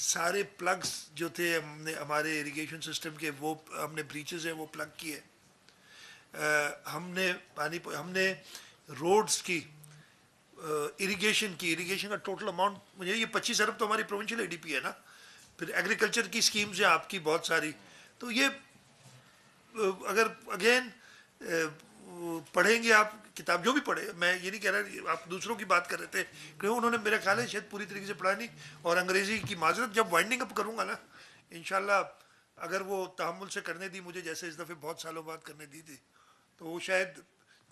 सारे प्लग्स जो थे हमने हमारे इरिगेशन सिस्टम के वो हमने ब्रीचेस हैं वो प्लग किए हमने रोड्स की इरिगेशन का टोटल अमाउंट मुझे ये 25 अरब तो हमारी प्रोविंशियल एडीपी है ना फिर एग्रीकल्चर की स्कीम्स हैं आपकी बहुत सारी तो ये अगर अगेन पढ़ेंगे आप किताब जो भी पढ़े मैं ये नहीं कह रहा आप दूसरों की बात कर रहे थे क्योंकि उन्होंने मेरा ख्याल है शायद पूरी तरीके से पढ़ा नहीं और अंग्रेज़ी की माजरत जब वाइंडिंग अप करूँगा ना इंशाल्लाह अगर वो तहम्मुल से करने दी मुझे जैसे इस दफ़े बहुत सालों बाद करने दी थी तो वो शायद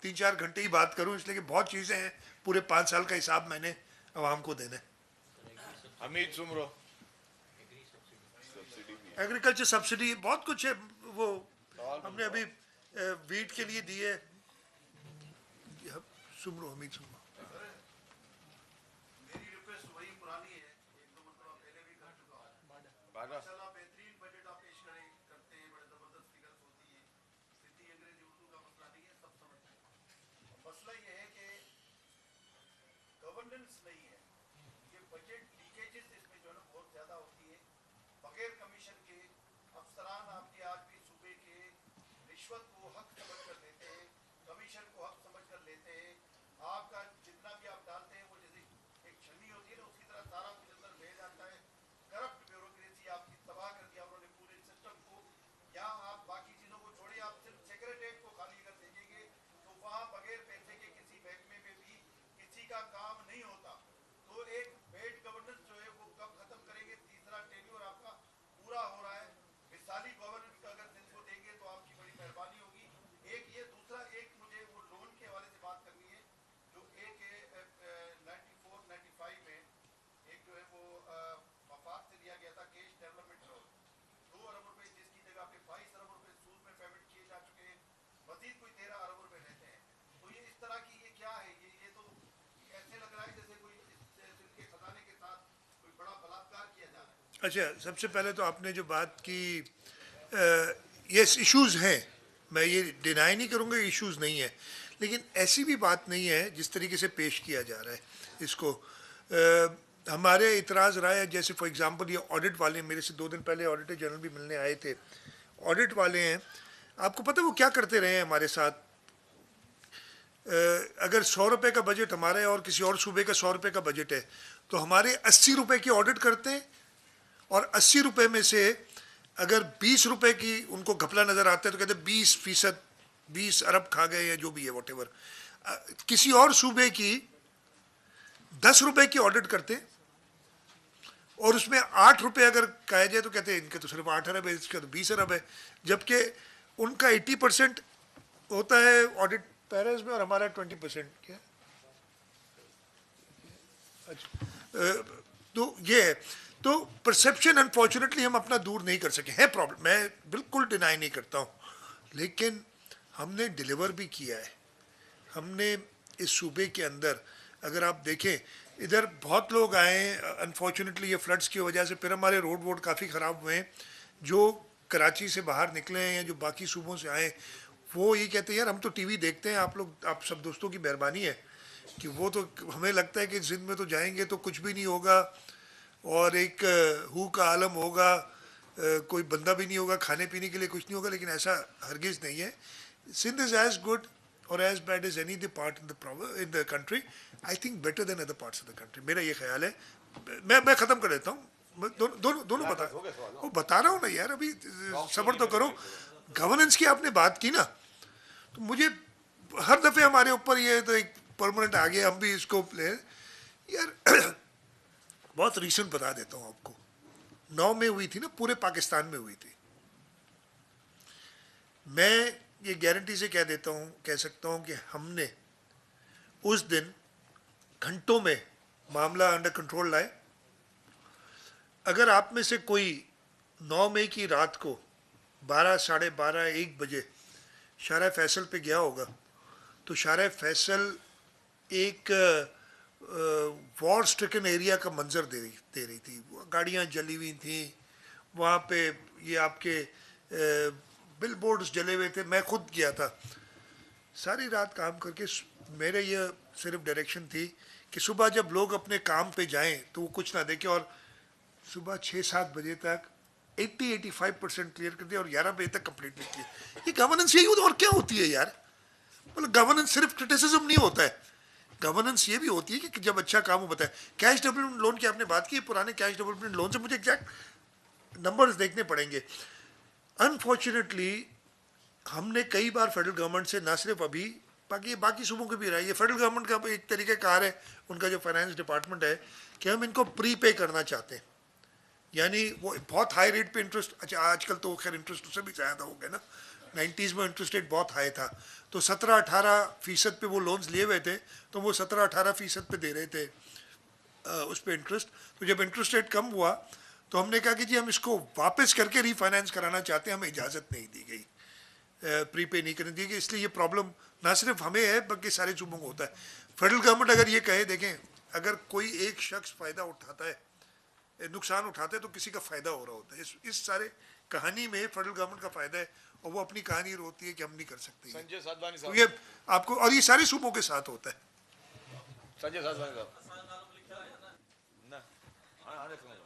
3-4 घंटे ही बात करूँ इसलिए कि बहुत चीज़ें हैं पूरे 5 साल का हिसाब मैंने आवाम को देना है हमीद सुमरो एग्रीकल्चर सब्सिडी बहुत कुछ है वो हमने अभी वीट के लिए दिए सुमरो हमीद सुमरो मेरी रिक्वेस्ट वही पुरानी है एक दो मरतबा पहले भी कर चुका हूँ माशाल्लाह बेहतरीन बजट आप पेश करते हैं बड़े जबरदस्त फिगर्स होती है सिंधी अंग्रेजी उर्दू का मसला नहीं है सब समझते हैं मसला ये है कि गवर्नेंस नहीं है ये बजट लीकेजेस इसमें जो है ना बहुत ज्यादा होती है बगैर कमीशन के अफसरान आपके आज भी सूबे के रिश्वत को हक समझ कर लेते हैं कमीशन को हक समझ कर लेते हैं आपका जितना भी आप डालते हैं वो जैसे एक छन्नी होती है ना उसकी तरह सारा कुछ अंदर बह जाता है करप्ट ब्यूरोक्रेसी आपकी तबाह कर दिया उन्होंने पूरे सिस्टम को यहाँ आप बाकी चीज़ों को छोड़िए आप सिर्फ सेक्रेटरीट को खाली अगर देखेंगे तो वहाँ बगैर पैसे के किसी महकमे में भी किसी का काम नहीं होता तो एक बेड गवर्नेंस जो है वो कब खत्म करेंगे तीसरा टेन्योर आपका पूरा हो रहा है मिसाली गवर्नेंस का अगर दिन को देंगे तो आपकी बड़ी मेहरबानी होगी एक ये दूसरा एक मुझे वो लोन के हवाले से बात करनी है जो एक 94-95 में एक जो है वो मफाद से दिया गया था केश डेवलपमेंट लोन 2 अरब रुपए जिसकी जगह पे 22 अरब रुपए सूद में पेमेंट किए जा चुके हैं मजीद कोई 13 अरब रुपए रहते हैं तो ये इस तरह की ये क्या है ये तो ऐसे लग रहा है जैसे कोई दिल के खजाने के साथ कोई बड़ा बलात्कार किया जा रहा है। अच्छा सबसे पहले तो आपने जो बात की यस इश्यूज़ हैं मैं ये डिनाई नहीं करूँगा इश्यूज़ नहीं है लेकिन ऐसी भी बात नहीं है जिस तरीके से पेश किया जा रहा है इसको हमारे इतराज़ रहा है जैसे फॉर एग्ज़ाम्पल ये ऑडिट वाले मेरे से 2 दिन पहले ऑडिटर जनरल भी मिलने आए थे ऑडिट वाले हैं आपको पता है वो क्या करते रहे हैं हमारे साथ अगर 100 रुपये का बजट हमारा है और किसी और सूबे का 100 रुपये का बजट है तो हमारे 80 रुपये की ऑडिट करते हैं और 80 रुपये में से अगर 20 रुपये की उनको घपला नज़र आता है तो कहते हैं 20 अरब खा गए या जो भी है वॉटेवर किसी और सूबे की 10 रुपये की ऑडिट करते और उसमें 8 रुपये अगर कहा जाए तो कहते हैं इनके तो सिर्फ 8 अरब है इसका तो 20 अरब है जबकि उनका 80% होता है ऑडिट पैरेज में और हमारा 20% क्या अच्छा तो ये है तो परसेप्शन अनफॉर्चुनेटली हम अपना दूर नहीं कर सके है प्रॉब्लम मैं बिल्कुल डिनाई नहीं करता हूँ लेकिन हमने डिलीवर भी किया है हमने इस सूबे के अंदर अगर आप देखें इधर बहुत लोग आए अनफॉर्चुनेटली ये फ्लड्स की वजह से फिर हमारे रोड वोड काफ़ी ख़राब हुए हैं जो कराची से बाहर निकले हैं या जो बाकी सूबों से आए وہ یہ کہتے ہیں یار ہم تو ٹی وی دیکھتے ہیں, آپ لوگ, آپ سب دوستوں کی مہربانی ہے کہ وہ تو ہمیں لگتا ہے کہ سندھ میں تو جائیں گے تو کچھ بھی نہیں ہوگا اور ایک ہو کا عالم ہوگا, کوئی بندہ بھی نہیں ہوگا, کھانے پینے کے لیے کچھ نہیں ہوگا, لیکن ایسا ہرگز نہیں ہے. Sindh is as good or as bad as any part in the country, I think better than other parts of the country, میرا یہ خیال ہے. میں ختم کر دیتا ہوں, دونوں بتا رہا ہوں نا یار, ابھی صبر تو کرو. گورننس کی آپ نے بات کی نا, تو مجھے ہر دفعہ ہمارے اوپر یہ تو ایک پرماننٹ آ گیا, ہم بھی اس کو لے یار. بہت ریسنٹ بتا دیتا ہوں آپ کو, 9 میں ہوئی تھی نا, پورے پاکستان میں ہوئی تھی. میں یہ گارنٹی سے کہہ دیتا ہوں, کہہ سکتا ہوں کہ ہم نے اس دن گھنٹوں میں معاملہ انڈر کنٹرول لائے. اگر آپ میں سے کوئی 9 مئی کی رات کو 12, 12:30, 1 بجے شارع فیصل پہ گیا ہوگا تو شارع فیصل ایک وار سٹرکن ایریا کا منظر دے رہی تھی. گاڑیاں جلی ہوئی تھیں وہاں پہ, یہ آپ کے بل بورڈز جلے ہوئے تھے. میں خود گیا تھا, ساری رات کام کر کے. میرے یہ صرف ڈائریکشن تھی کہ صبح جب لوگ اپنے کام پہ جائیں تو وہ کچھ نہ دیکھیں, اور صبح 6-7 بجے تک 80-85% کلیئر کر دیا اور 11 بجے تک کمپلیٹ نہیں کیا. یہ گورننس یہی ہوتا ہے, اور کیا ہوتی ہے یار. مطلب گورننس صرف کرٹیسزم نہیں ہوتا ہے, گورننس یہ بھی ہوتی ہے کہ جب اچھا کام ہو بتائے. کیش ڈیولپمنٹ لون کی آپ نے بات کی, پرانے کیش ڈیولپمنٹ لون سے مجھے ایگزیکٹ نمبرز دیکھنے پڑیں گے. انفارچونیٹلی ہم نے کئی بار فیڈرل گورنمنٹ سے, نہ صرف ابھی, باقی صوبوں کے بھی رہا ہے, یہ فیڈرل گورنمنٹ کا ایک طریقہ کار ہے ان کا جو فائنانس ڈپارٹمنٹ ہے کہ ہم ان کو پری پے کرنا چاہتے ہیں. یعنی وہ بہت ہائی ریٹ پہ انٹرسٹ, اچھا آج کل تو خیر انٹرسٹ اس سے بھی زیادہ ہو گیا نا, 90s میں انٹرسٹ ریٹ بہت ہائی تھا, تو 17-18% پہ وہ لونز لیے ہوئے تھے, تو وہ 17-18% پہ دے رہے تھے اس پہ انٹرسٹ. تو جب انٹرسٹ ریٹ کم ہوا تو ہم نے کہا کہ جی ہم اس کو واپس کر کے ری فائنانس کرانا چاہتے ہیں, ہمیں اجازت نہیں دی گئی, پری پے نہیں کرنے دی گئی. اس لیے یہ پرابلم نہ صرف ہمیں ہے بلکہ سارے صوبوں کو ہوتا ہے. فیڈرل گورنمنٹ اگر یہ کہے, دیکھیں اگر کوئی ایک شخص فائدہ اٹھاتا ہے, نقصان اٹھاتے ہیں, تو کسی کا فائدہ ہو رہا ہوتا ہے. اس سارے کہانی میں فیڈرل گورنمنٹ کا فائدہ ہے, اور وہ اپنی کہانی روتی ہے کہ ہم نہیں کر سکتے. سنجے سادھوانی تو صاحب, یہ آپ کو, اور یہ سارے صوبوں کے ساتھ ہوتا ہے. سنجے سادھوانی صاحب نہ آنے سنو.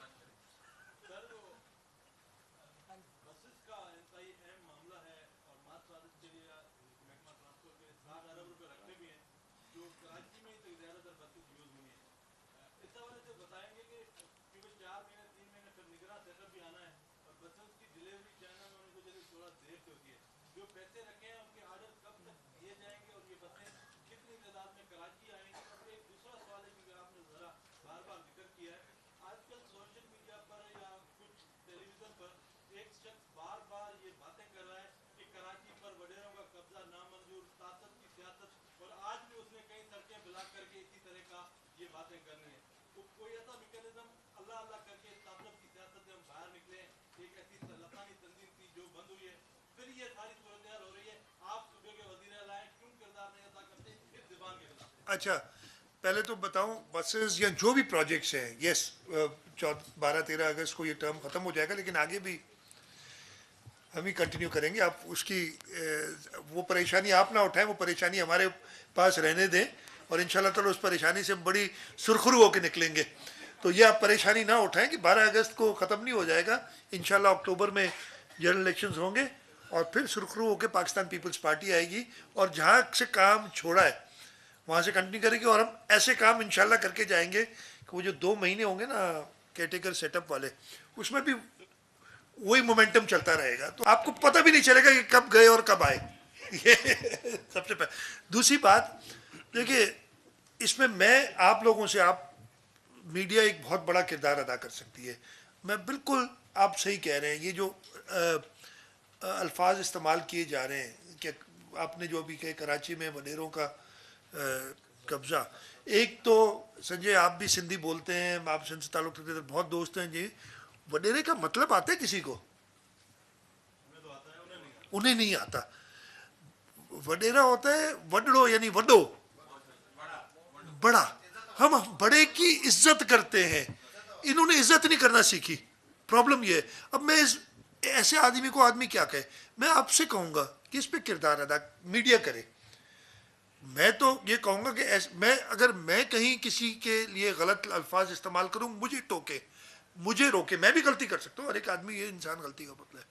اچھا پہلے تو بتاؤں, بسز یا جو بھی پروجیکٹس ہیں, یس 12-13 اگست کو یہ ٹرم ختم ہو جائے گا, لیکن آگے بھی ہم ہی کنٹینیو کریں گے. آپ اس کی وہ پریشانی آپ نہ اٹھائیں, وہ پریشانی ہمارے پاس رہنے دیں, اور انشاءاللہ تعالیٰ اس پریشانی سے ہم بڑی سرخرو ہو کے نکلیں گے. تو یہ آپ پریشانی نہ اٹھائیں کہ 12 اگست کو ختم نہیں ہو جائے گا, انشاءاللہ اکتوبر میں جنرل الیکشنز ہوں گے, اور پھر سرخرو ہو کے پاکستان پیپلز پارٹی آئے گی, اور جہاں سے کام چھوڑا ہے وہاں سے کنٹینیو کرے گی. اور ہم ایسے کام انشاءاللہ کر کے جائیں گے کہ وہ جو 2 مہینے ہوں گے نا کیٹیکر سیٹ اپ والے, اس میں بھی وہی مومنٹم چلتا رہے گا, تو آپ کو پتہ بھی نہیں چلے گا کہ کب گئے اور کب آئے. یہ سب سے پہلے. دوسری بات دیکھیے, اس میں آپ لوگوں سے, آپ میڈیا ایک بہت بڑا کردار ادا کر سکتی ہے. میں بالکل آپ صحیح کہہ رہے ہیں, یہ جو الفاظ استعمال کیے جا رہے ہیں کہ آپ نے جو ابھی کہ کراچی میں وڈیروں کا قبضہ, ایک تو سنجے آپ بھی سندھی بولتے ہیں, آپ سندھ سے تعلق رکھتے ہیں, بہت دوست ہیں جی, وڈیرے کا مطلب آتا ہے کسی کو؟ انہیں نہیں آتا. وڈیرا ہوتا ہے وڈڑو, یعنی وڈو, بڑا. ہم بڑے کی عزت کرتے ہیں, انہوں نے عزت نہیں کرنا سیکھی. پرابلم یہ ہے. اب میں ऐसे आदमी को आदमी क्या कहे? मैं आपसे कहूँगा कि इस पे किरदार अदा मीडिया करे। मैं तो ये कहूँगा कि अगर मैं कहीं किसी के लिए गलत अल्फाज इस्तेमाल करूँ, मुझे टोके, मुझे रोके। मैं भी गलती कर सकता हूँ, हर एक आदमी, ये इंसान गलती का पुतला है।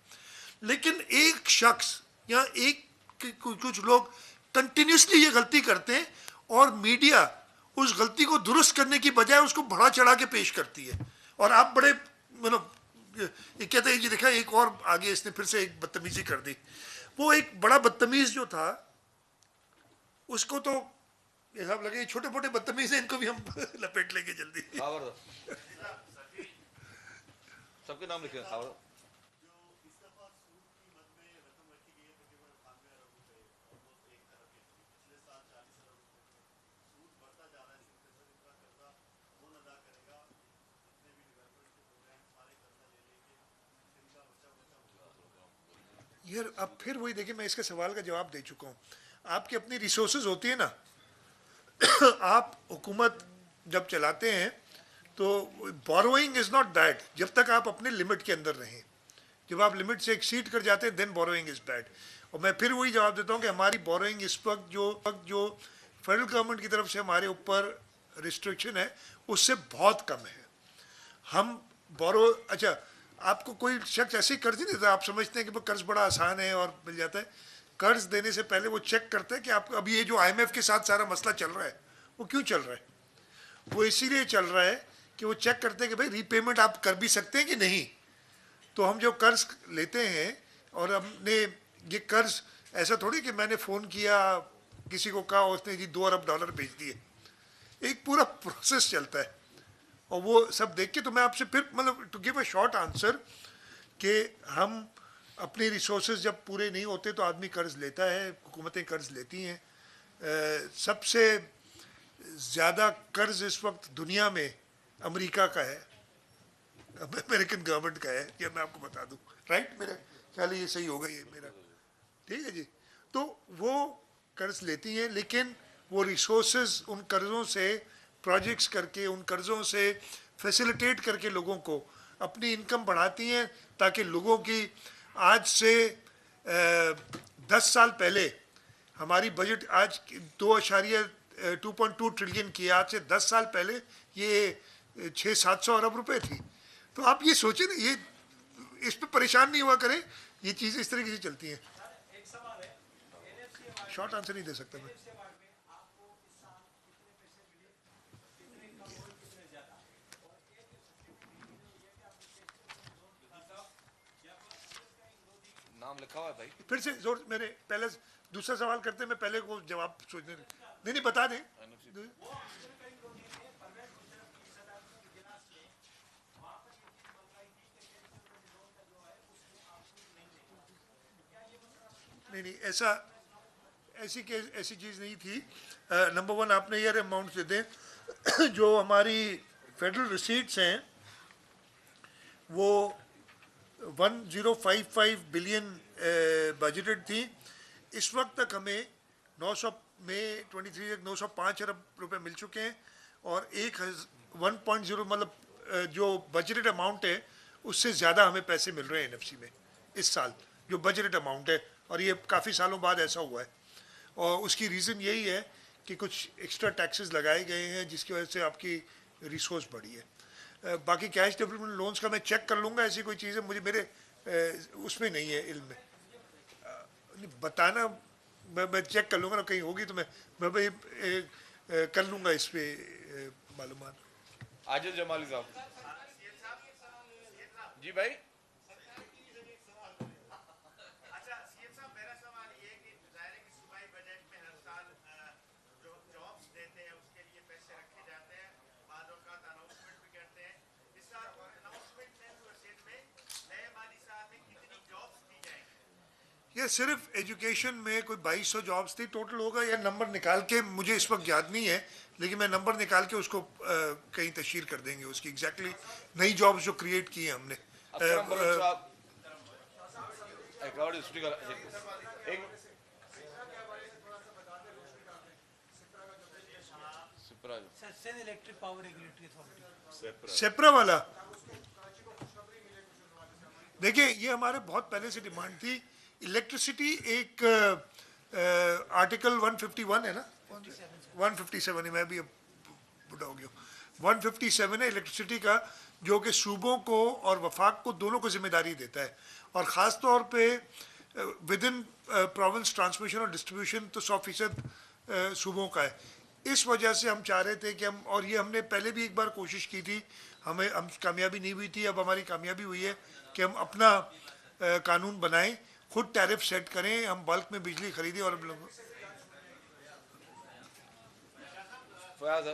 लेकिन एक शख्स या कुछ लोग कंटिन्यूसली ये गलती करते हैं और मीडिया उस गलती को दुरुस्त करने की बजाय उसको बढ़ा चढ़ा के पेश करती है। और आप बड़े मतलब ये कहते हैं कि देखा एक और आगे इसने फिर से एक बदतमीजी कर दी। वो एक बड़ा बदतमीज जो था उसको तो ये सब लगे छोटे मोटे बदतमीज हैं, इनको भी हम लपेट लेंगे जल्दी। सबके नाम लिखे खावर। यार अब फिर वही देखिए, मैं इसके सवाल का जवाब दे चुका हूँ। आपकी अपनी रिसोर्सेज होती है ना, आप हुकूमत जब चलाते हैं तो बोरोइंग इज़ नॉट दैट जब तक आप अपने लिमिट के अंदर रहें। जब आप लिमिट से एक्सीड कर जाते हैं देन बोरोइंग इज़ बैड। और मैं फिर वही जवाब देता हूँ कि हमारी बोरोइंग इस वक्त जो फेडरल गवर्नमेंट की तरफ से हमारे ऊपर रिस्ट्रिक्शन है उससे बहुत कम है। हम अच्छा, आपको कोई शख्स ऐसे ही कर्ज नहीं देता, आप समझते हैं कि वो कर्ज बड़ा आसान है और मिल जाता है। कर्ज देने से पहले वो चेक करता है कि आपको अभी ये जो IMF के साथ सारा मसला चल रहा है वो क्यों चल रहा है। वो इसीलिए चल रहा है कि वो चेक करते हैं कि भाई रीपेमेंट आप कर भी सकते हैं कि नहीं। तो हम जो कर्ज लेते हैं, और हमने ये कर्ज ऐसा थोड़ी कि मैंने फ़ोन किया किसी को कहा उसने जी $2 अरब भेज दिए। एक पूरा प्रोसेस चलता है और वो सब देख के तो मैं आपसे फिर मतलब to give a short answer कि हम अपने रिसोर्सेज जब पूरे नहीं होते तो आदमी कर्ज लेता है, हुकूमतें कर्ज लेती हैं। सबसे ज़्यादा कर्ज इस वक्त दुनिया में अमेरिका का है, अमेरिकन गवर्नमेंट का है, ये मैं आपको बता दूं। राइट, मेरा ख्याल ये सही होगा ये मेरा, ठीक है जी। तो वो कर्ज लेती हैं लेकिन वो रिसोर्सेज उन कर्ज़ों से प्रोजेक्ट्स करके, उन कर्ज़ों से फैसिलिटेट करके लोगों को अपनी इनकम बढ़ाती हैं ताकि लोगों की आज से 10 साल पहले हमारी बजट आज 2.2 ट्रिलियन की, आज से 10 साल पहले ये 600-700 अरब रुपए थी। तो आप ये सोचें ना, ये इस पे परेशान नहीं हुआ करें, ये चीज़ें इस तरीके से चलती हैं। शॉर्ट आंसर नहीं दे सकता मैं। नाम लिखा हुआ है भाई। फिर से जोर, मैंने पहले दूसरा सवाल करते मैं पहले को जवाब सोचने नहीं बता दें। नहीं ऐसी चीज़ नहीं थी। नंबर वन, आपने ईयर अमाउंट दे दें जो हमारी फेडरल रिसीट्स हैं वो 1055 बिलियन बजटेड थी। इस वक्त तक हमें 23 तक 905 अरब रुपए मिल चुके हैं और 1.0 मतलब जो बजटेड अमाउंट है उससे ज़्यादा हमें पैसे मिल रहे हैं NFC में इस साल, जो बजटेड अमाउंट है। और ये काफ़ी सालों बाद ऐसा हुआ है और उसकी रीज़न यही है कि कुछ एक्स्ट्रा टैक्सेस लगाए गए हैं जिसकी वजह से आपकी रिसोर्स बढ़ी है। बाकी कैश डेवलपमेंट लोन्स का मैं चेक कर लूँगा, ऐसी कोई चीज़ है मुझे मेरे उसमें नहीं है इल्म में बताना। मैं चेक कर लूँगा ना, कहीं होगी तो मैं भाई कर लूँगा इस पे मालूमात। आजिल जमाली साहब जी भाई। ये सिर्फ एजुकेशन में कोई 2200 जॉब्स थी टोटल होगा, या नंबर निकाल के मुझे इस वक्त याद नहीं है, लेकिन मैं नंबर निकाल के उसको कहीं तशहीर कर देंगे उसकी एग्जैक्टली नई जॉब्स जो क्रिएट की हैं हमने। सेप्रा वाला دیکھیں یہ ہمارے بہت پہلے سے ڈیمانڈ تھی. الیکٹریسٹی ایک آرٹیکل 151 ہے نا, 157 ہے, میں بھی اب بڑھا ہو گیا ہوں, 157 ہے الیکٹریسٹی کا, جو کہ صوبوں کو اور وفاق کو دونوں کو ذمہ داری دیتا ہے, اور خاص طور پہ ود ان پروونس ٹرانسمیشن اور ڈسٹریبیوشن تو 100% صوبوں کا ہے. اس وجہ سے ہم چاہ رہے تھے کہ ہم, اور یہ ہم نے پہلے بھی ایک بار کوشش کی تھی, ہم کامیابی نہیں ہوئی تھی, اب ہماری کامیابی ہوئی ہے کہ ہم اپنا قانون بنائیں, خود ٹیرف سیٹ کریں, ہم بلک میں بجلی خریدیں. اور فیاض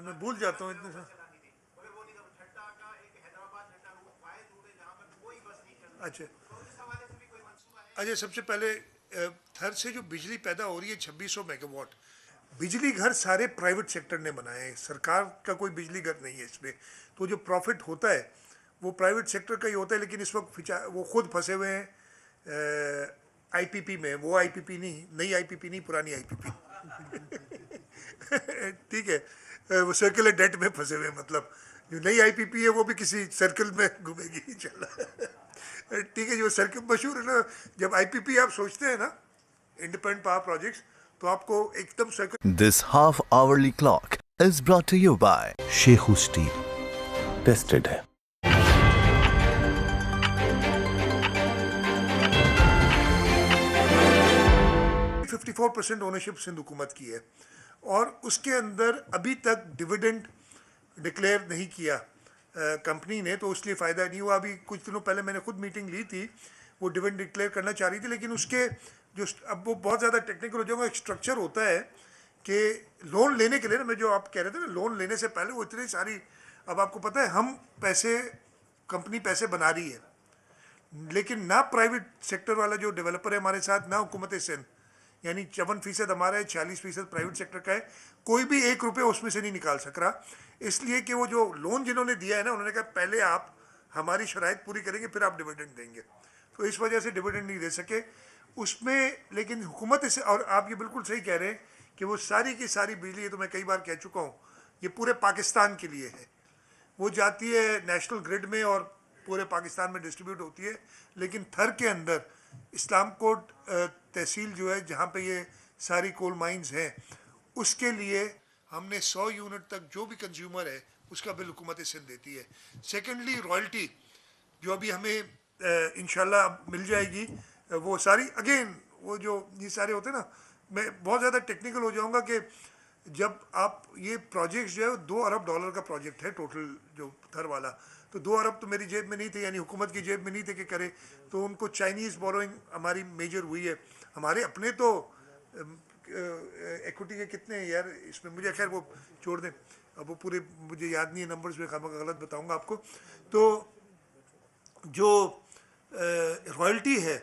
میں بھول جاتا ہوں اتنے سے. اچھا اچھا, سب سے پہلے تھر سے جو بجلی پیدا ہو رہی ہے 2600 میگا واٹ, بجلی گھر سارے پرائیویٹ سیکٹر نے بنائے ہیں, سرکار کا کوئی بجلی گھر نہیں ہے اس میں. تو جو پروفٹ ہوتا ہے وہ پرائیویٹ سیکٹر کا ہی ہوتا ہے, لیکن اس وقت وہ خود پھنسے ہوئے ہیں آئی پی پی میں. وہ آئی پی پی نہیں, نئی آئی پی پی نہیں, پرانی آئی پی پی. ٹھیک ہے, وہ سرکل ڈیٹ میں پھنسے ہوئے ہیں, مطلب جو نئی آئی پی پی ہے وہ بھی کسی سرکل میں گھومے گی انشاءاللہ. ٹھیک ہے, جو سرکل مشہور ہے نا, جب آئی پی پی آپ سوچتے ہیں نا انڈیپینڈنٹ پاور پروجیکٹس, تو آپ کو ایک دم circle. This half-hourly clock is brought to you by Shekhu Steel. Tested ہے. 54% اونرشپ سندھ حکومت کی ہے, اور اس کے اندر ابھی تک ڈویڈنڈ ڈکلیئر نہیں کیا کمپنی نے, تو اس لیے فائدہ نہیں ہوا. ابھی کچھ دنوں پہلے میں نے خود میٹنگ لی تھی, وہ ڈویڈنڈ ڈکلیئر کرنا چاہ رہی تھی, لیکن اس کے جو, اب وہ بہت زیادہ ٹیکنیکل ہو جائے گا. ایک اسٹرکچر ہوتا ہے کہ لون لینے کے لیے نا, میں جو آپ کہہ رہے تھے نا, لون لینے سے پہلے وہ اتنی ساری, اب آپ کو پتہ ہے ہم پیسے, کمپنی پیسے بنا رہی ہے, لیکن نہ پرائیویٹ سیکٹر والا جو ڈیولپر ہے ہمارے ساتھ, نہ حکومت سندھ, یعنی 54% ہمارا ہے, 46% پرائیویٹ سیکٹر کا ہے, کوئی بھی 1 روپے اس میں سے نہیں نکال سک رہا. اس لیے کہ وہ جو لون جنہوں نے دیا ہے نا, انہوں نے کہا پہلے آپ ہماری شرائط پوری کریں گے پھر آپ ڈویڈنڈ دیں گے, تو اس وجہ سے ڈویڈنڈ نہیں دے سکے اس میں. لیکن حکومت سے, اور آپ یہ بالکل صحیح کہہ رہے ہیں کہ وہ ساری کی ساری بجلی, یہ تو میں کئی بار کہہ چکا ہوں, یہ پورے پاکستان کے لیے ہے. وہ جاتی ہے نیشنل گرڈ میں اور پورے پاکستان میں ڈسٹریبیوٹ ہوتی ہے, لیکن تھر کے اندر اسلام کوٹ تحصیل جو ہے جہاں پہ یہ ساری کول مائنز ہیں, اس کے لیے ہم نے 100 یونٹ تک جو بھی کنزیومر ہے اس کا بل حکومت سندھ دیتی ہے. سیکنڈلی رائلٹی جو ابھی ہمیں انشاءاللہ مل جائے گی, وہ ساری اگین وہ جو یہ سارے ہوتے ہیں نا, میں بہت زیادہ ٹیکنیکل ہو جاؤں گا کہ جب آپ یہ پروجیکٹ جو ہے $2 ارب کا پروجیکٹ ہے ٹوٹل جو تھر والا, تو 2 ارب تو میری جیب میں نہیں تھے, یعنی حکومت کی جیب میں نہیں تھے کہ کرے, تو ان کو چائنیز بوروئنگ ہماری میجر ہوئی ہے. ہمارے اپنے تو ایکوٹی کے کتنے ہیں یار اس میں, مجھے خیر وہ چھوڑ دیں, اب وہ پورے مجھے یاد نہیں ہے نمبرز میں, غلط بتاؤں گا آپ کو. تو جو رائلٹی ہے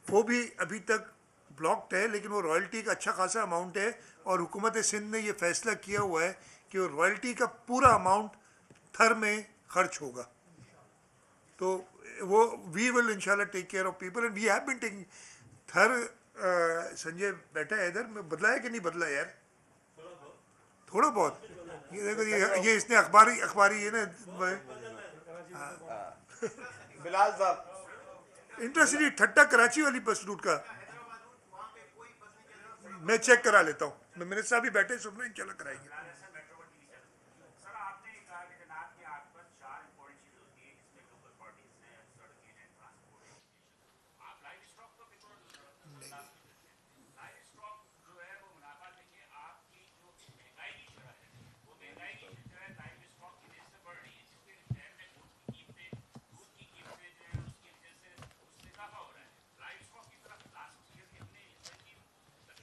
وہ بھی ابھی تک بلاکڈ ہے, لیکن وہ رائلٹی کا اچھا خاصا اماؤنٹ ہے, اور حکومت سندھ نے یہ فیصلہ کیا ہوا ہے کہ وہ رائلٹی کا پورا اماؤنٹ تھر میں خرچ ہوگا. تو وہ وی ول انشاءاللہ take care of people, and we have been taking. Thar Sanjay بیٹھا ہے ادھر, میں بدلا ہے کہ نہیں بدلا یار, تھوڑا بہت. یہ دیکھو یہ اس نے اخباری ہے نا بلال صاحب, انٹرسٹی ٹھٹا کراچی والی بس روٹ کا میں چیک کرا لیتا ہوں. میں میرے ساتھ بھی بیٹھے سن رہے ہیں, انشاءاللہ کرائیں گے.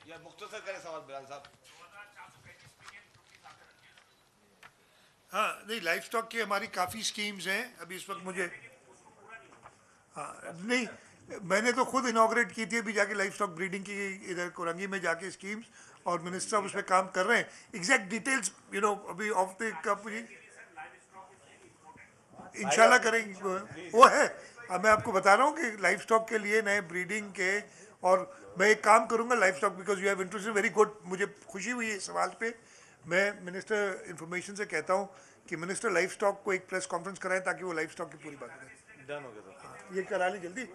یا مختصر کریں سوال بلال صاحب. ہاں نہیں, لائف سٹاک کی ہماری کافی سکیمز ہیں ابھی اس وقت. مجھے ہاں نہیں, میں نے تو خود انوگریٹ کی تھی ابھی جا کے لائف سٹاک بریڈنگ کی ادھر کورنگی میں جا کے اسکیمز, اور منسٹر صاحب اس پہ کام کر رہے ہیں. ایگزیکٹ ڈیٹیلز ابھی آف دی کپ انشاءاللہ کریں گے. وہ ہے اب میں آپ کو بتا رہا ہوں کہ لائف اسٹاک کے لیے نئے بریڈنگ کے, اور میں ایک کام کروں گا livestock, because you have interest very good. مجھے خوشی ہوئی اس سوال پہ. میں منسٹر انفارمیشن سے کہتا ہوں کہ منسٹر لائف اسٹاک کو ایک پریس کانفرنس کرائیں تاکہ وہ لائف اسٹاک کی پوری بات کریں. ڈن ہو گیا سر. یہ کرا لیں جلدی.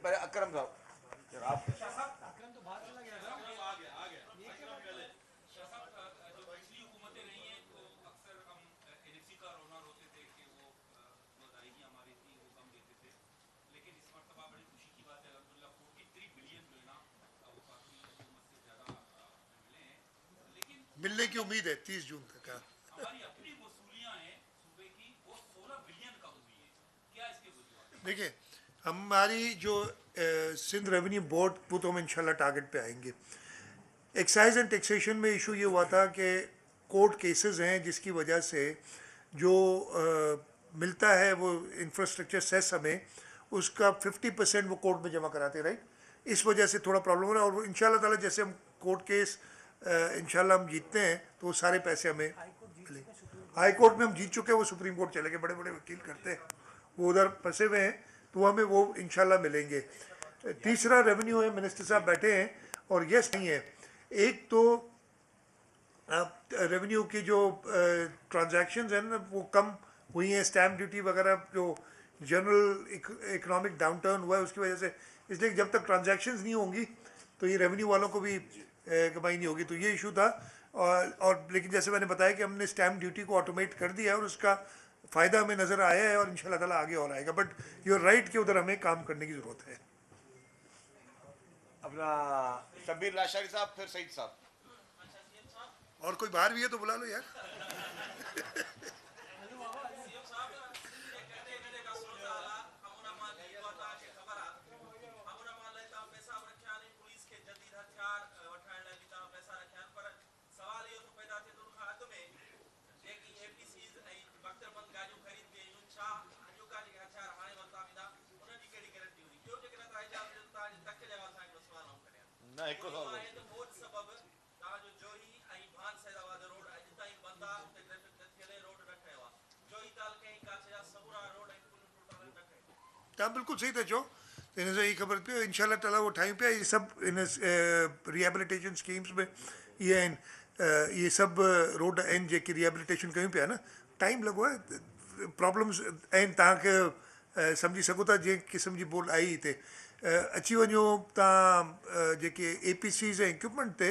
اکرم صاحب ملنے کی امید ہے 30 جون تک. دیکھیں ہماری جو سندھ ریونیو بورڈ, وہ تو ہم انشاءاللہ ٹارگٹ پہ آئیں گے. ایکسائز اینڈ ٹیکسیشن میں ایشو یہ ہوا تھا کہ کورٹ کیسز ہیں جس کی وجہ سے جو ملتا ہے وہ انفراسٹرکچر سیس ہمیں, اس کا 50% وہ کورٹ میں جمع کراتے, رائٹ. اس وجہ سے تھوڑا پرابلم ہو رہا ہے. اور انشاءاللہ تعالیٰ جیسے ہم کورٹ کیس انشاءاللہ ہم جیتتے ہیں تو وہ سارے پیسے ہمیں ملیں. ہائی کورٹ میں ہم جیت چکے ہیں, وہ سپریم کورٹ چلے گئے, بڑے بڑے وکیل کرتے ہیں, وہ ادھر پھنسے ہوئے ہیں, تو ہمیں وہ انشاءاللہ ملیں گے. تیسرا ریونیو ہے, منسٹر صاحب بیٹھے ہیں اور یس نہیں ہے. ایک تو ریونیو کی جو ٹرانزیکشنز ہیں نا وہ کم ہوئی ہیں, اسٹیمپ ڈیوٹی وغیرہ جو جنرل اکنامک ڈاؤن ٹرن ہوا ہے اس کی وجہ سے. اس لیے جب تک ٹرانزیکشنز نہیں ہوں گی تو یہ ریونیو والوں کو بھی کمائی نہیں ہوگی. تو یہ ایشو تھا. اور لیکن جیسے میں نے بتایا کہ ہم نے اسٹیمپ ڈیوٹی کو آٹومیٹ کر دیا ہے اور اس کا فائدہ ہمیں نظر آیا ہے, اور انشاءاللہ تعالیٰ آگے اور آئے گا. بٹ یو آر رائٹ کہ ادھر ہمیں کام کرنے کی ضرورت ہے. اپنا شبیر لاشاری صاحب, پھر سعید صاحب. اور کوئی باہر بھی ہے تو بلا لو یار. بالکل صحیح تھا جو یہ خبر پہ ان شاء اللہ تعالیٰ وہ ٹائم پہ یہ سب ریہیبلیٹیشن اسکیمس میں یہ سب روڈ این جے کی ریہیبلیٹیشن کہیں پہ ہے نا, ٹائم لگو ہے. پرابلمس این तव्हांखे सम्झी सघो था जंहिं क़िस्म जी बोल आई हिते. अची वञो तव्हां जेके APCs ऐं इक्विपमेंट ते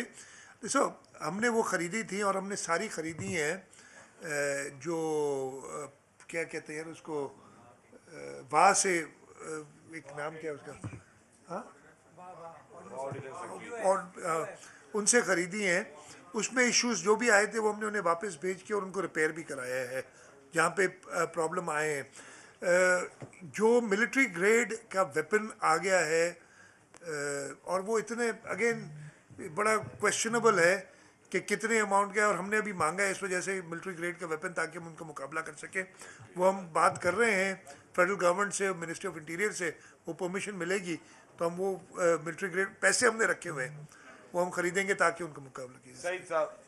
ॾिसो, हमने वो ख़रीदी थी और हमने सारी ख़रीदी हैं जो क्या कहते हैं यार उसको, वहाँ से एक नाम क्या है उसका, हाँ, और उनसे ख़रीदी हैं. उसमें इश्यूज जो भी आए थे वो हमने उन्हें वापस भेज के और उनको रिपेयर भी कराया है जहाँ पे प्रॉब्लम आए हैं. जो मिलिट्री ग्रेड का वेपन आ गया है और वो इतने अगेन बड़ा क्वेश्चनेबल है कि कितने अमाउंट का है, और हमने अभी मांगा है इस वजह से मिलिट्री ग्रेड का वेपन ताकि हम उनका मुकाबला कर सकें. वो हम बात कर रहे हैं फेडरल गवर्नमेंट से, मिनिस्ट्री ऑफ इंटीरियर से, वो परमिशन मिलेगी तो हम वो मिलिट्री ग्रेड पैसे हमने रखे हुए हैं वो हम खरीदेंगे ताकि उनका मुकाबला किया. सईद साहब.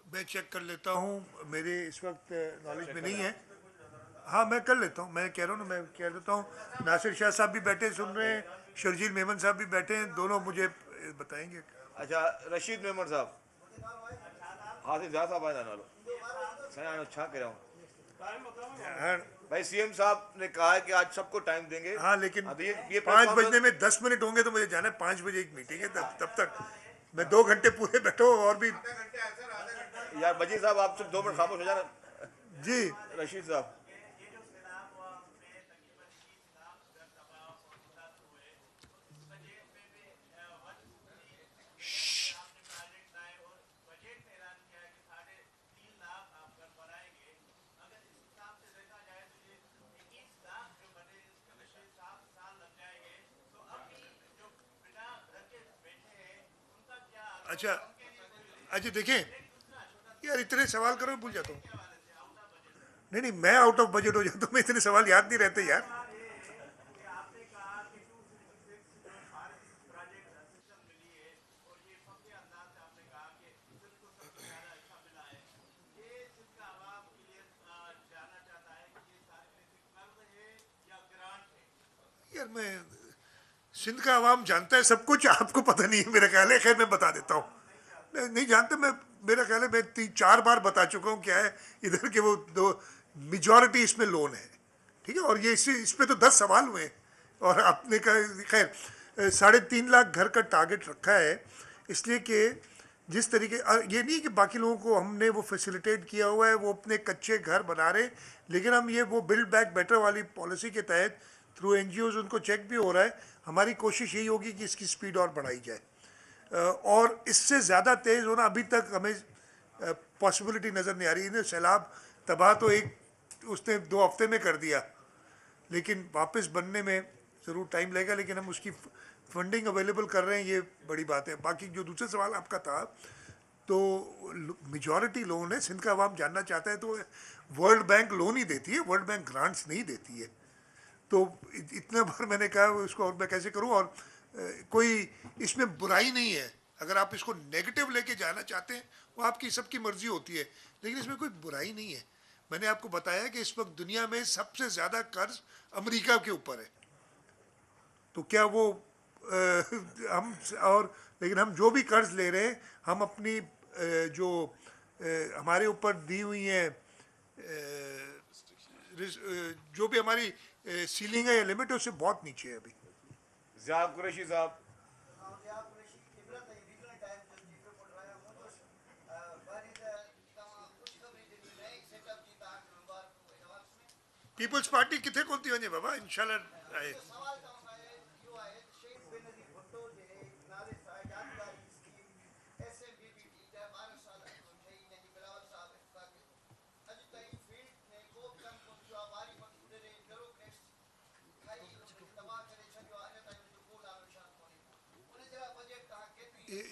میں چیک کر لیتا ہوں, میرے اس وقت نالج میں نہیں ہے. ہاں میں کر لیتا ہوں, میں کہہ رہا ہوں نا, میں کہہ دیتا ہوں. ناصر شاہ صاحب بھی بیٹھے سن رہے ہیں, شرجیل میمن صاحب بھی بیٹھے ہیں, دونوں مجھے بتائیں گے. اچھا رشید میمن صاحب, حاصل جا صاحب آئے نالو سیا چھا کروں. भाई सीएम साहब ने कहा है कि आज सबको टाइम देंगे। हाँ, लेकिन तो ये 5 बजने में 10 मिनट होंगे तो मुझे जाना है। 5 बजे एक मीटिंग है, तब तक मैं 2 घंटे पूरे बैठो और भी। यार वजीर साहब आप सिर्फ 2 मिनट खामोश हो जाना। जी रशीद साहब अच्छा अच्छा, देखें यार, इतने सवाल करो भूल जाता हूँ। नहीं नहीं, मैं आउट ऑफ बजट हो जाता हूँ, मैं इतने सवाल याद नहीं रहते यार। यार मैं, सिंध का आवाम जानता है सब कुछ, आपको पता नहीं है मेरा ख्याल है। खैर मैं बता देता हूँ, नहीं जानते मैं, मेरा ख्याल है मैं 3-4 बार बता चुका हूँ क्या है इधर के। वो दो मेजॉरिटी इसमें लोन है, ठीक है, और ये इस पे तो 10 सवाल हुए और आपने कहा। खैर 3.5 लाख घर का टारगेट रखा है, इसलिए कि जिस तरीके, ये नहीं कि बाकी लोगों को हमने वो फैसिलिटेट किया हुआ है, वो अपने कच्चे घर बना रहे, लेकिन हम ये वो बिल्ड बैक बेटर वाली पॉलिसी के तहत थ्रू NGOs उनको चेक भी हो रहा है। हमारी कोशिश यही होगी कि इसकी स्पीड और बढ़ाई जाए, और इससे ज़्यादा तेज़ होना अभी तक हमें पॉसिबिलिटी नज़र नहीं आ रही। इन्हें सैलाब तबाह तो उसने 2 हफ्ते में कर दिया, लेकिन वापस बनने में ज़रूर टाइम लगेगा, लेकिन हम उसकी फंडिंग अवेलेबल कर रहे हैं, ये बड़ी बात है। बाकी जो दूसरा सवाल आपका था, तो मेजॉरिटी लोन है, सिंध का अवाम जानना चाहता है, तो वर्ल्ड बैंक लोन ही देती है, वर्ल्ड बैंक ग्रांट्स नहीं देती है। तो इतना बार मैंने कहा उसको, और मैं कैसे करूं। और कोई इसमें बुराई नहीं है, अगर आप इसको नेगेटिव लेके जाना चाहते हैं वो आपकी सबकी मर्जी होती है, लेकिन इसमें कोई बुराई नहीं है। मैंने आपको बताया कि इस वक्त दुनिया में सबसे ज़्यादा कर्ज अमेरिका के ऊपर है, तो क्या वो हम, और लेकिन हम जो भी कर्ज ले रहे हैं, हम अपनी जो हमारे ऊपर दी हुई है, जो भी हमारी सीलिंग है या लिमिट है, उससे बहुत नीचे है अभी। ज़िया कुरैशी साहब पीपल्स पार्टी किथे कोन्ती वञे बाबा, इंशाल्लाह आहे।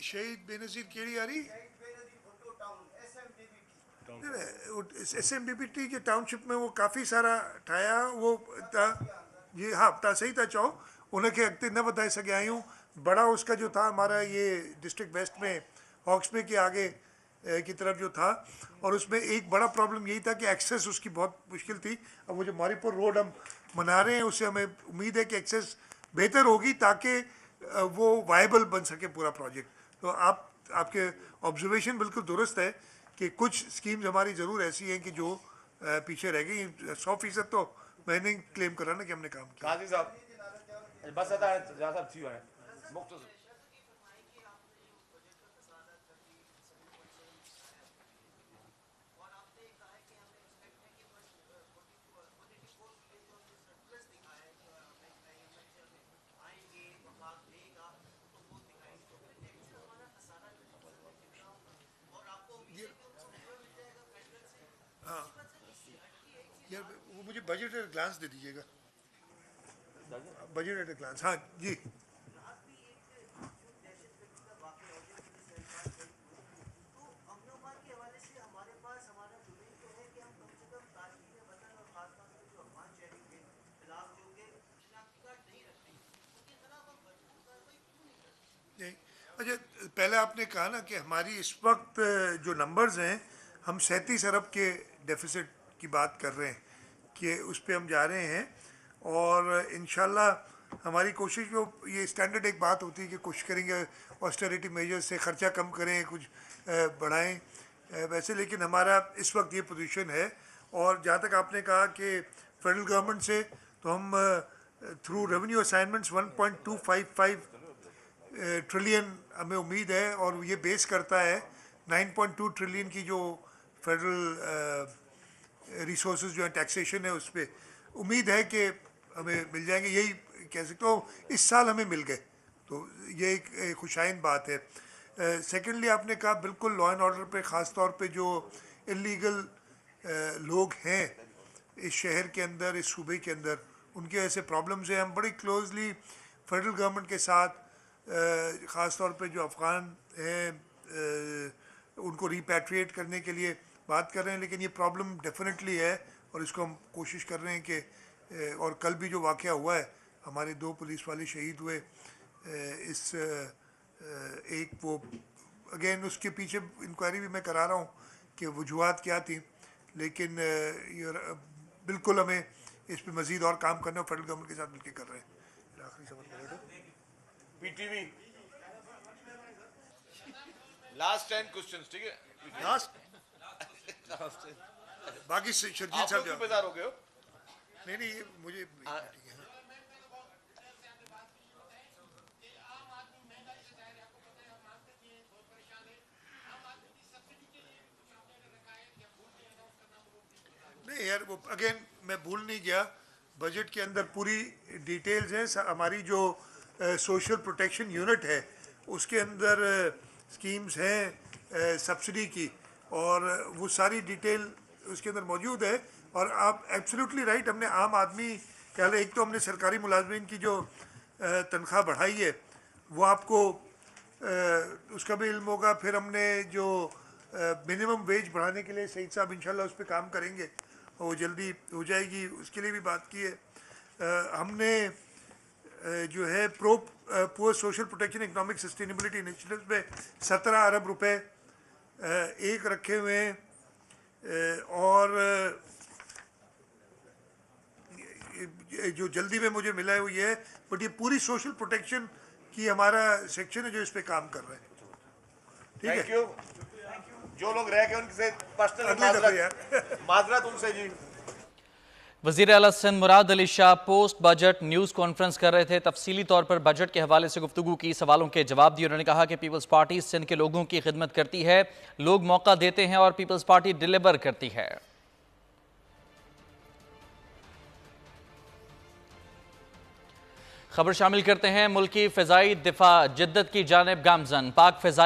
शहीद बेनज़ीर केड़ी आ रही SMDPT के टाउनशिप में वो काफ़ी सारा ठाया वो जी हाँ, ता सही था चओ, उनखे अॻिते न वधाए सघिया आहियूं। बड़ा उसका जो था हमारा ये डिस्ट्रिक्ट वेस्ट में हॉक्स में के आगे की तरफ जो था, और उसमें एक बड़ा प्रॉब्लम यही था कि एक्सेस उसकी बहुत मुश्किल थी। अब वो जो मारीपुर रोड हम बना रहे हैं, उससे हमें उम्मीद है कि एक्सेस बेहतर होगी, ताकि वो वायबल बन सके पूरा प्रोजेक्ट। तो आपके ऑब्जर्वेशन बिल्कुल दुरुस्त है कि कुछ स्कीम्स हमारी ज़रूर ऐसी हैं कि जो पीछे रह गई। 100% तो मैं नहीं क्लेम कर रहा ना कि हमने काम किया। काजी साहब बस आता है, ज़िया साहब थी है मुख्तसर। यार वो मुझे बजट एट ग्लांस दे दीजिएगा, बजट एट ग्लांस। हाँ जी, नहीं अच्छा, पहले आपने कहा ना कि हमारी इस वक्त जो नंबर्स हैं, हम 37 अरब के डेफिसिट की बात कर रहे हैं कि उस पर हम जा रहे हैं, और इंशाल्लाह हमारी कोशिश जो ये स्टैंडर्ड एक बात होती है कि कोशिश करेंगे ऑस्टेरिटी मेजर्स से खर्चा कम करें, कुछ बढ़ाएं वैसे, लेकिन हमारा इस वक्त ये पोजीशन है। और जहाँ तक आपने कहा कि फेडरल गवर्नमेंट से, तो हम थ्रू रेवेन्यू असाइनमेंट्स 1.255 ट्रिलियन हमें उम्मीद है, और ये बेस करता है 9.2 ट्रिलियन की जो फेडरल रिसोर्सेज जो है टैक्सेशन है उस पर उम्मीद है कि हमें मिल जाएंगे। यही कह सकते हो, इस साल हमें मिल गए, तो ये एक खुशाइन बात है। सेकेंडली आपने कहा बिल्कुल लॉ एंड ऑर्डर पे ख़ास तौर पे जो इलीगल लोग हैं इस शहर के अंदर, इस सूबे के अंदर, उनकी वजह से प्रॉब्लम्स हैं। हम बड़ी क्लोजली फेडरल गवर्नमेंट के साथ ख़ास तौर पे जो अफ़गान हैं उनको रिपैट्रिएट करने के लिए बात कर रहे हैं, लेकिन ये प्रॉब्लम डेफिनेटली है और इसको हम कोशिश कर रहे हैं कि, और कल भी जो वाक़या हुआ है, हमारे 2 पुलिस वाले शहीद हुए, इस एक वो अगेन उसके पीछे इंक्वायरी भी मैं करा रहा हूँ कि वजूहात क्या थी, लेकिन ये बिल्कुल हमें इस पे मज़ीद और काम करना है, फेडरल गवर्नमेंट के साथ मिलकर कर रहे हैं। आखिरी सवाल पीटीवी लास्ट 10 क्वेश्चंस, ठीक है? लास्ट बाकी शर्जील आप साहब लोग बेजार हो गए हो? नहीं ये मुझे नहीं यार, वो अगेन मैं भूल नहीं गया, बजट के अंदर पूरी डिटेल्स हैं। हमारी जो सोशल प्रोटेक्शन यूनिट है उसके अंदर स्कीम्स हैं सब्सिडी की, और वो सारी डिटेल उसके अंदर मौजूद है। और आप एब्सोल्युटली राइट, हमने आम आदमी क्या, एक तो हमने सरकारी मुलाजमीन की जो तनख्वाह बढ़ाई है वो आपको उसका भी इल्म होगा। फिर हमने जो मिनिमम वेज बढ़ाने के लिए सईद साहब इंशाल्लाह उस पर काम करेंगे, वो जल्दी हो जाएगी, उसके लिए भी बात की है। हमने जो है poor social protection economic sustainability initiatives में 17 अरब रुपए एक रखे हुए हैं, और जो जल्दी में मुझे मिला है वो ये है। बट ये पूरी सोशल प्रोटेक्शन की हमारा सेक्शन है जो इस पे काम कर रहे हैं। ठीक है, थैंक यू। जो लोग रह गए उनसे पर्सनल अगली दफा यार माजरत उनसे जी। वज़ीर आला Sindh Murad Ali Shah post budget news conference कर रहे थे। तफसीली तौर पर बजट के हवाले से गुफ्तगू की, सवालों के जवाब दिए। उन्होंने कहा कि पीपल्स पार्टी सिंध के लोगों की खिदमत करती है, लोग मौका देते हैं और पीपल्स पार्टी डिलीवर करती है। खबर शामिल करते हैं। मुल्की फ़िज़ाई दिफा जिद्दत की जानिब गामज़न। पाक फ़िज़ाई